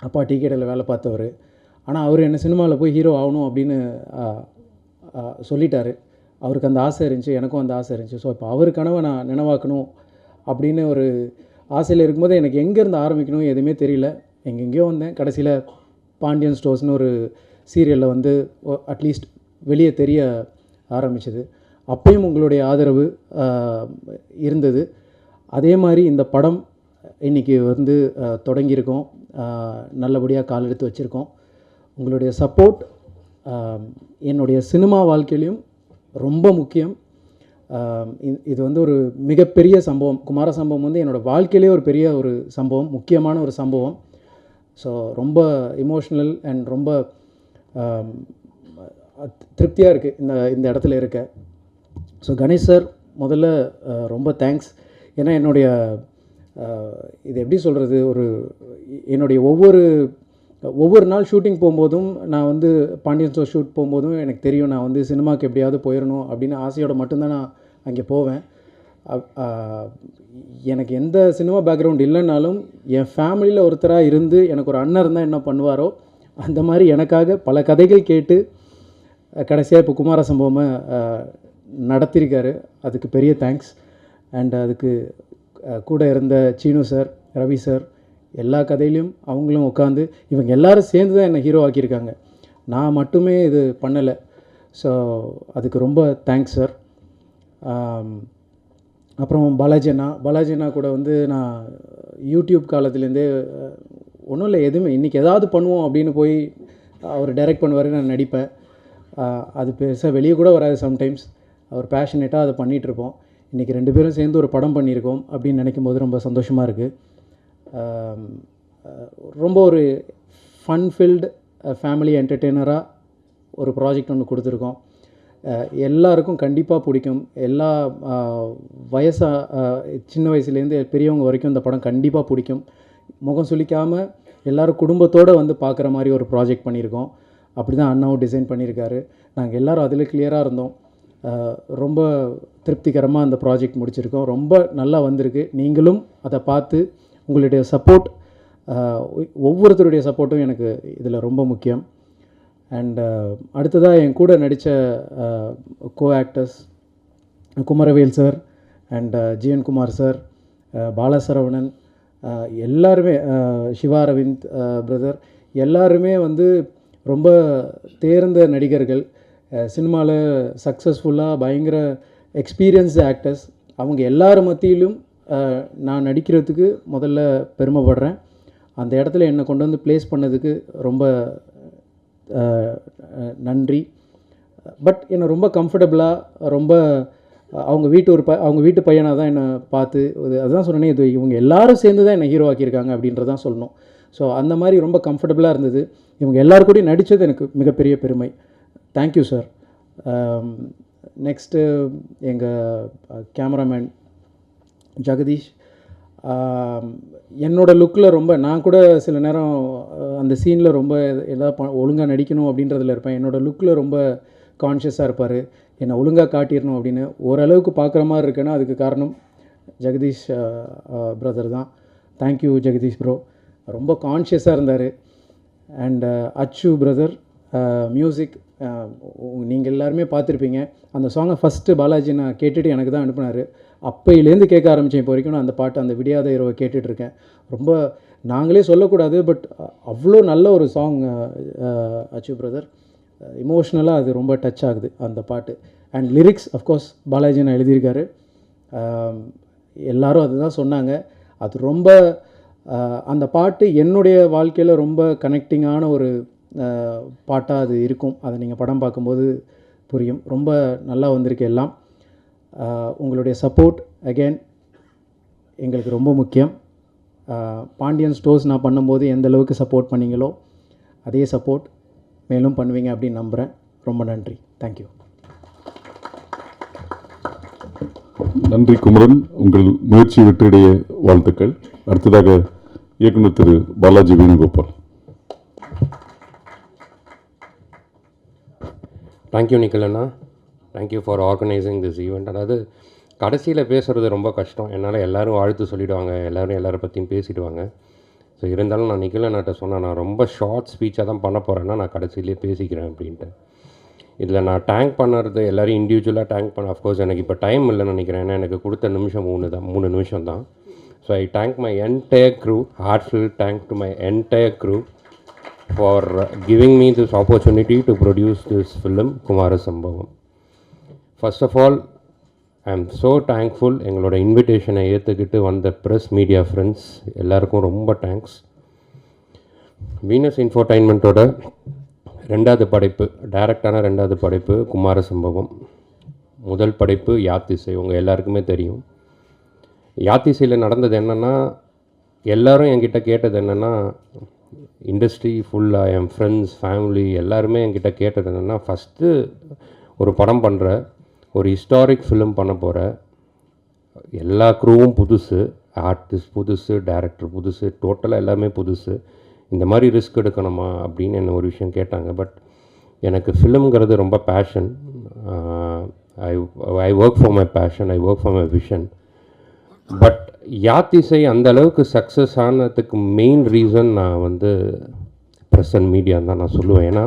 அப்பா டீ கடையில் வேலை பார்த்தவர். ஆனால் அவர் என்ன சினிமாவில் போய் ஹீரோ ஆகணும் அப்படின்னு சொல்லிட்டார். அவருக்கு அந்த ஆசை இருந்துச்சு, எனக்கும் அந்த ஆசை இருந்துச்சு. ஸோ இப்போ அவர் கனவை நான் நினைவாக்கணும் அப்படின்னு ஒரு ஆசையில் இருக்கும்போது எனக்கு எங்கேருந்து ஆரம்பிக்கணும் எதுவுமே தெரியல. எங்கெங்கேயோ வந்தேன். கடைசியில் பாண்டியன் ஸ்டோர்ஸ்னு ஒரு சீரியலில் வந்து அட்லீஸ்ட் வெளியே தெரிய ஆரம்பிச்சது. அப்பயும் உங்களுடைய ஆதரவு இருந்தது. அதே மாதிரி இந்த படம் இன்றைக்கி வந்து தொடங்கியிருக்கோம், நல்லபடியாக கால் எடுத்து வச்சுருக்கோம். உங்களுடைய சப்போர்ட் என்னுடைய சினிமா வாழ்க்கையிலையும் ரொம்ப முக்கியம். இது வந்து ஒரு மிகப்பெரிய சம்பவம். குமார சம்பவம் வந்து என்னோடய வாழ்க்கையிலே ஒரு பெரிய ஒரு சம்பவம், முக்கியமான ஒரு சம்பவம். ஸோ ரொம்ப இமோஷ்னல் அண்ட் ரொம்ப திருப்தியாக இருக்குது இந்த இடத்துல இருக்க. ஸோ கணேஷ் சார் முதல்ல ரொம்ப தேங்க்ஸ். ஏன்னா என்னுடைய இது எப்படி சொல்கிறது, என்னுடைய ஒவ்வொரு நாள் ஷூட்டிங் போகும்போதும், நான் வந்து பாண்டியன் ஸ்டோர் ஷூட் போகும்போதும் எனக்கு தெரியும் நான் வந்து சினிமாவுக்கு எப்படியாவது போயிடணும் அப்படின்னு ஆசையோடு மட்டும்தான் நான் அங்கே போவேன். எனக்கு எந்த சினிமா பேக்ரவுண்ட் இல்லைன்னாலும் என் ஃபேமிலியில் ஒருத்தராக இருந்து எனக்கு ஒரு அண்ணன் இருந்தால் என்ன பண்ணுவாரோ அந்த மாதிரி எனக்காக பல கதைகள் கேட்டு கடைசியாக இப்போ குமார சம்பவமை நடத்தியிருக்காரு. அதுக்கு பெரிய தேங்க்ஸ். அண்ட் அதுக்கு கூட இருந்த சீனு சார், ரவி சார், எல்லா கதையிலையும் அவங்களும் உட்காந்து இவங்க எல்லோரும் சேர்ந்து தான் என்னை ஹீரோ ஆக்கியிருக்காங்க. நான் மட்டுமே இது பண்ணலை. ஸோ அதுக்கு ரொம்ப தேங்க்ஸ் சார். அப்புறம் பாலாஜி அண்ணா கூட வந்து நான் யூடியூப் காலத்துலேருந்தே ஒன்றும் இல்லை, எதுவுமே இன்றைக்கி ஏதாவது பண்ணுவோம் அப்படின்னு போய் அவர் டைரக்ட் பண்ணுவார், நான் நடிப்பேன். அது பெருசாக வெளியே கூட வராது சம்டைம்ஸ். அவர் பேஷனேட்டாக அதை பண்ணிகிட்ருப்போம். இன்றைக்கி 2 பேரும் சேர்ந்து ஒரு படம் பண்ணியிருக்கோம் அப்படின்னு நினைக்கும் போது ரொம்ப சந்தோஷமாக இருக்குது. ரொம்ப ஒரு ஃபன்ஃபில்டு ஃபேமிலி என்டர்டெய்னராக ஒரு ப்ராஜெக்ட் ஒன்று கொடுத்துருக்கோம். எல்லாருக்கும் கண்டிப்பாக பிடிக்கும். எல்லா சின்ன வயசுலேருந்து பெரியவங்க வரைக்கும் இந்த படம் கண்டிப்பாக பிடிக்கும். முகம் சுளிக்காமல் எல்லோரும் குடும்பத்தோடு வந்து பார்க்குற மாதிரி ஒரு ப்ராஜெக்ட் பண்ணியிருக்கோம். அப்படி தான் அண்ணாவும் டிசைன் பண்ணியிருக்காரு. நாங்கள் எல்லோரும் அதில் கிளியராக இருந்தோம். ரொம்ப திருப்திகரமாக அந்த ப்ராஜெக்ட் முடிச்சிருக்கோம். ரொம்ப நல்லா வந்திருக்கு. நீங்களும் அதை பார்த்து உங்களுடைய சப்போர்ட், ஒவ்வொருத்தருடைய சப்போர்ட்டும் எனக்கு இதில் ரொம்ப முக்கியம். அண்ட் அடுத்ததாக என் கூட நடித்த co actors Kumaravel sir and G N Kumar sir, Balasaravanan, எல்லாருமே, சிவா அரவிந்த் பிரதர், எல்லாருமே வந்து ரொம்ப தேர்ந்த நடிகர்கள். சினிமாவில் சக்ஸஸ்ஃபுல்லாக பயங்கர எக்ஸ்பீரியன்ஸ்டு ஆக்டர்ஸ், அவங்க எல்லார் மத்தியிலும் நான் நடிக்கிறதுக்கு முதல்ல பெருமைப்படுறேன். அந்த இடத்துல என்னை கொண்டு வந்து ப்ளேஸ் பண்ணதுக்கு ரொம்ப நன்றி. பட் என்னை ரொம்ப கம்ஃபர்டபுளாக ரொம்ப அவங்க வீட்டு பையனாக தான் என்னை பார்த்து அதுதான் சொன்னேனே, இது இவங்க எல்லாரும் சேர்ந்து தான் என்னை ஹீரோ ஆக்கியிருக்காங்க அப்படின்றதான் சொல்லணும். ஸோ அந்த மாதிரி ரொம்ப கம்ஃபர்டபுளாக இருந்தது. இவங்க எல்லாரு கூடயும் நடித்தது எனக்கு மிகப்பெரிய பெருமை. Thank you sir. நெக்ஸ்ட்டு எங்கள் கேமராமேன் ஜெகதீஷ், என்னோடய லுக்கில் ரொம்ப நான் கூட சில நேரம் அந்த சீனில் ரொம்ப எதாவது ஒழுங்காக நடிக்கணும் அப்படின்றதுல இருப்பேன். என்னோடய லுக்கில் ரொம்ப கான்ஷியஸாக இருப்பார். என்னை ஒழுங்காக காட்டிடணும் அப்படின்னு ஓரளவுக்கு பார்க்குற மாதிரி இருக்குன்னா அதுக்கு காரணம் ஜெகதீஷ் பிரதர் தான். தேங்க்யூ ஜெகதீஷ் ப்ரோ, ரொம்ப கான்ஷியஸாக இருந்தார். அண்ட் அச்சு பிரதர் மியூசிக், நீங்கள் எல்லாருமே பார்த்துருப்பீங்க. அந்த சாங்கை ஃபஸ்ட்டு பாலாஜி நான் கேட்டுட்டு எனக்கு தான் அனுப்புனார். அப்பையிலேருந்து கேட்க ஆரம்பித்தேன் இப்போ வரைக்கும். நான் அந்த பாட்டு அந்த விடியாத இரவை கேட்டுட்ருக்கேன். ரொம்ப நாங்களே சொல்லக்கூடாது, பட் அவ்வளோ நல்ல ஒரு சாங் அச்சு பிரதர். இமோஷ்னலாக அது ரொம்ப டச் ஆகுது அந்த பாட்டு. அண்ட் லிரிக்ஸ் அஃப்கோர்ஸ் பாலாஜி நான் எழுதியிருக்காரு. எல்லோரும் அதுதான் சொன்னாங்க. அது ரொம்ப அந்த பாட்டு என்னுடைய வாழ்க்கையில் ரொம்ப கனெக்டிங்கான ஒரு பாட்டாக அது இருக்கும். அதை நீங்கள் படம் பார்க்கும்போது புரியும். ரொம்ப நல்லா வந்திருக்கு எல்லாம். உங்களுடைய சப்போர்ட் அகெயின் எங்களுக்கு ரொம்ப முக்கியம். பாண்டியன் ஸ்டோர்ஸ் நான் பண்ணும்போது எந்த அளவுக்கு சப்போர்ட் பண்ணீங்களோ அதே சப்போர்ட் மேலும் பண்ணுவீங்க அப்படின்னு நம்புகிறேன். ரொம்ப நன்றி. தேங்க்யூ. நன்றி குமரன், உங்கள் முயற்சி வெற்றிடைய வாழ்த்துக்கள். அடுத்ததாக இயக்குனர் திரு பாலாஜி வேணுகோபால். தேங்க்யூ நிக்கில் அண்ணா, thank you for organising this event. அதாவது கடைசியில் பேசுகிறது ரொம்ப கஷ்டம். என்னால் எல்லோரும் வாழ்த்து சொல்லிவிடுவாங்க, எல்லாரை பற்றியும் பேசிடுவாங்க. ஸோ இருந்தாலும் நான் நிக்கில் அண்ணாட்ட சொன்னேன், நான் ரொம்ப ஷார்ட் ஸ்பீச்சாக தான் பண்ண போகிறேன்னா நான் கடைசியிலே பேசிக்கிறேன் அப்படின்ட்டு. இதில் நான் டேங்க் பண்ணுறது எல்லோரும் இண்டிவிஜுவலாக டேங்க் பண்ண அஃப்கோர்ஸ் எனக்கு இப்போ டைம் இல்லைன்னு நினைக்கிறேன். ஏன்னா எனக்கு கொடுத்த நிமிஷம் 3 நிமிஷம் தான். So I thank my entire crew, heartful thank to my entire crew for giving me this opportunity to produce this film Kumara Sambhavam. First of all, I am so thankful எங்களோட இன்விடேஷனை ஏற்றுக்கிட்டு வந்த ப்ரெஸ் மீடியா ஃப்ரெண்ட்ஸ் எல்லாருக்கும் ரொம்ப thanks. Venus இன்ஃபோடைன்மெண்ட்டோட 2வது படைப்பு, டைரக்டான 2வது படைப்பு குமார சம்பவம். முதல் படைப்பு யாத்திசை, உங்கள் எல்லாருக்குமே தெரியும். யாத்திசையில் நடந்தது என்னென்னா, எல்லோரும் என்கிட்ட கேட்டது என்னென்னா, இண்டஸ்ட்ரி ஃபுல்லாக என் ஃப்ரெண்ட்ஸ் ஃபேமிலி எல்லாருமே என்கிட்ட கேட்டது என்னென்னா, ஃபஸ்ட்டு ஒரு படம் பண்ணுற, ஒரு ஹிஸ்டாரிக் ஃபிலிம் பண்ண போகிற, எல்லா க்ரூவும் புதுசு, ஆர்டிஸ்ட் புதுசு, டைரக்டர் புதுசு, டோட்டலாக எல்லாமே புதுசு, இந்த மாதிரி ரிஸ்க் எடுக்கணுமா அப்படின்னு என்ன ஒரு விஷயம் கேட்டாங்க. பட் எனக்கு ஃபிலிம்ங்கிறது ரொம்ப passion. I work for my passion, I work for my vision. But Yaathisai அந்த அளவுக்கு சக்ஸஸ் ஆனதுக்கு மெயின் ரீசன் நான் ப்ரெஸ் அண்ட் மீடியான்னு தான் நான் சொல்லுவேன். ஏன்னா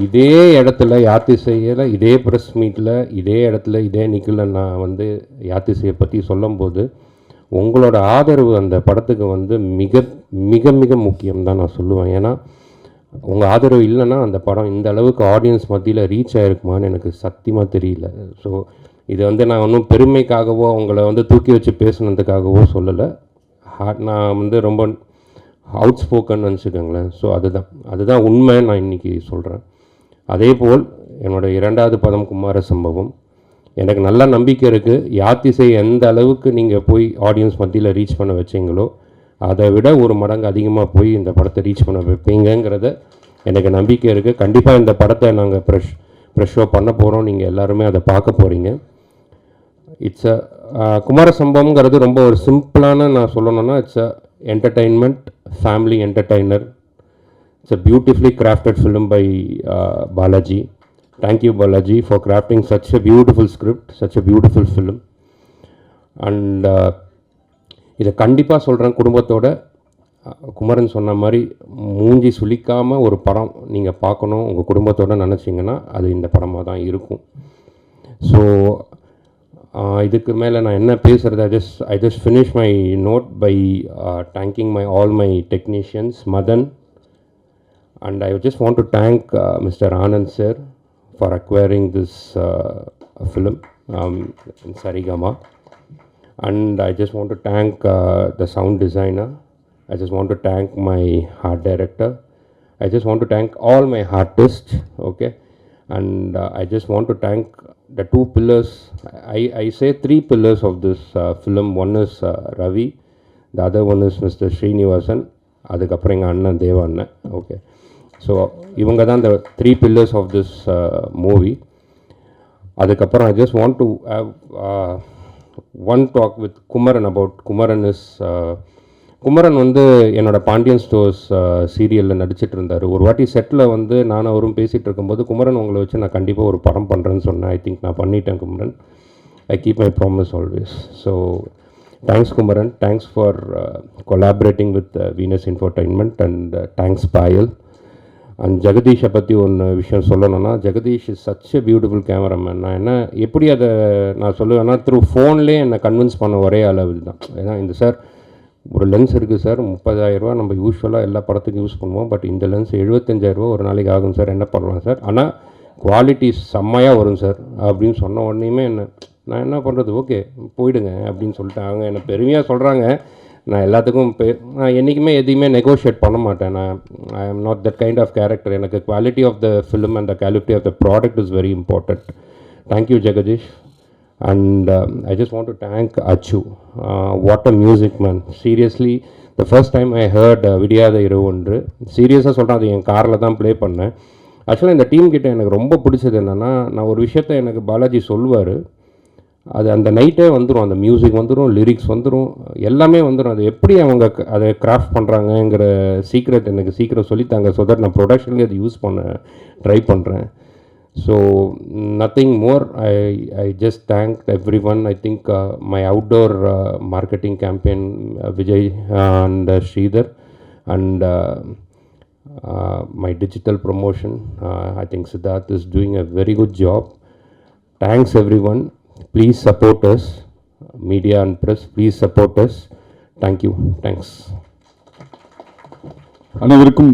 இதே இடத்துல யாத்திசையில், இதே ப்ரெஸ் மீட்டில், இதே இடத்துல, இதே நிக்கில் நான் யாத்திசையை பற்றி சொல்லும்போது உங்களோட ஆதரவு அந்த படத்துக்கு மிக மிக மிக முக்கியம் தான் நான் சொல்லுவேன். ஏன்னா உங்கள் ஆதரவு இல்லைன்னா அந்த படம் இந்த அளவுக்கு ஆடியன்ஸ் மத்தியில் ரீச் ஆகிருக்குமான்னு எனக்கு சத்தியமாக தெரியல. ஸோ இது நான் ஒன்றும் பெருமைக்காகவோ உங்களை தூக்கி வச்சு பேசுனதுக்காகவோ சொல்லலை. நான் ரொம்ப அவுட் ஸ்போக்கன் நினச்சிக்கோங்களேன். ஸோ அதுதான் உண்மை நான் இன்றைக்கி சொல்கிறேன். அதே போல் என்னோடய 2வது படம் குமார சம்பவம், எனக்கு நல்ல நம்பிக்கை இருக்குது. யாத்திசை எந்த அளவுக்கு நீங்கள் போய் ஆடியன்ஸ் மத்தியில் ரீச் பண்ண வச்சிங்களோ அதை விட ஒரு மடங்கு அதிகமாக போய் இந்த படத்தை ரீச் பண்ண வைப்பீங்கிறத எனக்கு நம்பிக்கை இருக்குது. கண்டிப்பாக இந்த படத்தை நாங்கள் ப்ரெஷ் ஷோ பண்ண போகிறோம். நீங்கள் எல்லாருமே அதை பார்க்க போகிறீங்க. இட்ஸ் குமார சம்பவம்ங்கிறது ரொம்ப ஒரு சிம்பிளான நான் சொல்லணும்னா, it's entertainment, family entertainer. It's a beautifully crafted film by Balaji. Thank you Balaji for crafting such a beautiful script, such a beautiful film. And இதை கண்டிப்பாக சொல்கிறேன், குடும்பத்தோட குமரன் சொன்ன மாதிரி மூஞ்சி சுளிக்காமல் ஒரு படம் நீங்கள் பார்க்கணும் உங்கள் குடும்பத்தோடு நினச்சிங்கன்னா அது இந்த படமாக தான் இருக்கும். ஸோ இதுக்கு மேலே நான் என்ன பேசுகிறது, I just finish my note by thanking all my technicians, Madan, and I just want to thank Mr. Anand sir for acquiring this film in Sarigama. And I just want to thank the sound designer. I just want to thank my art director. I just want to thank all my artists, okay? And I just want to thank the two pillars. I say three pillars of this film. One is Ravi, the other one is Mr. Srinivasan, அதுக்கப்புறம் எங்கள் அண்ணன் தேவ அண்ணன், okay. So இவங்க தான் the three pillars of this movie. அதுக்கப்புறம் I just want to have one talk with Kumaran about Kumaran is Kumaran வந்து என்னோடய பாண்டியன் ஸ்டோர்ஸ் சீரியலில் நடிச்சிட்டு இருந்தார். ஒரு வாட்டி செட்டில் வந்து நானும் அவரும் பேசிகிட்டு இருக்கும்போது குமரன் உங்களை வச்சு நான் கண்டிப்பாக ஒரு படம் பண்ணுறேன்னு சொன்னேன். ஐ திங்க் நான் பண்ணிட்டேன் Kumaran. I keep my promise always. So thanks Kumaran, thanks for collaborating with Venus Infotainment and thanks Payal. அண்ட் ஜெகதீஷை பற்றி ஒன்று விஷயம் சொல்லணும்னா, Jagadish is such a beautiful cameraman. நான் என்ன எப்படி அதை நான் சொல்லுவேன்னா, த்ரூ ஃபோன்லேயே என்னை கன்வின்ஸ் பண்ண ஒரே அளவு தான். ஏன்னா இந்த சார் ஒரு லென்ஸ் இருக்குது சார், 30,000 நம்ம யூஸ்வலாக எல்லா படத்துக்கும் யூஸ் பண்ணுவோம், பட் இந்த லென்ஸ் 75,000 ஒரு நாளைக்கு ஆகும் சார், என்ன பண்ணலாம் சார், ஆனால் குவாலிட்டி செம்மையாக வரும் சார் அப்படின்னு சொன்ன உடனேயுமே நான் என்ன பண்ணுறது, ஓகே போயிடுங்க அப்படின்னு சொல்லிட்டேன். அவங்க என்னை பெருமையாக சொல்கிறாங்க. நான் எல்லாத்துக்கும் நான் என்றைக்குமே எதையுமே நெகோஷியேட் பண்ண மாட்டேன். I am not that kind of character. எனக்கு quality of the film and the quality of the product is very important. Thank you Jagadish. And I just want to thank Achu. What a music, man. Seriously, the first time I heard விடியாத இரவு ஒன்று, சீரியஸாக சொல்கிறேன், அது என் காரில் தான் play பண்ணேன். ஆக்சுவலாக இந்த டீம் கிட்ட எனக்கு ரொம்ப பிடிச்சது என்னென்னா, நான் ஒரு விஷயத்த எனக்கு பாலாஜி சொல்லுவார், அது அந்த நைட்டே வந்துடும், அந்த மியூசிக் வந்துடும், லிரிக்ஸ் வந்துடும், எல்லாமே வந்துடும். அது எப்படி அவங்க அதை கிராஃப்ட் பண்ணுறாங்கங்கிற சீக்ரெட் எனக்கு சீக்கிரம் சொல்லித்தாங்க. ஸோ தட் நான் ப்ரொடக்ஷன்லேயே அதை யூஸ் பண்ண ட்ரை பண்ணுறேன். So nothing more. I just thank everyone. I think my outdoor marketing campaign, Vijay and Sridhar, and my digital promotion, I think Siddharth is doing a very good job. Thanks everyone. Please support us, media and press. Please support us. Thank you. Thanks. அனைவருக்கும்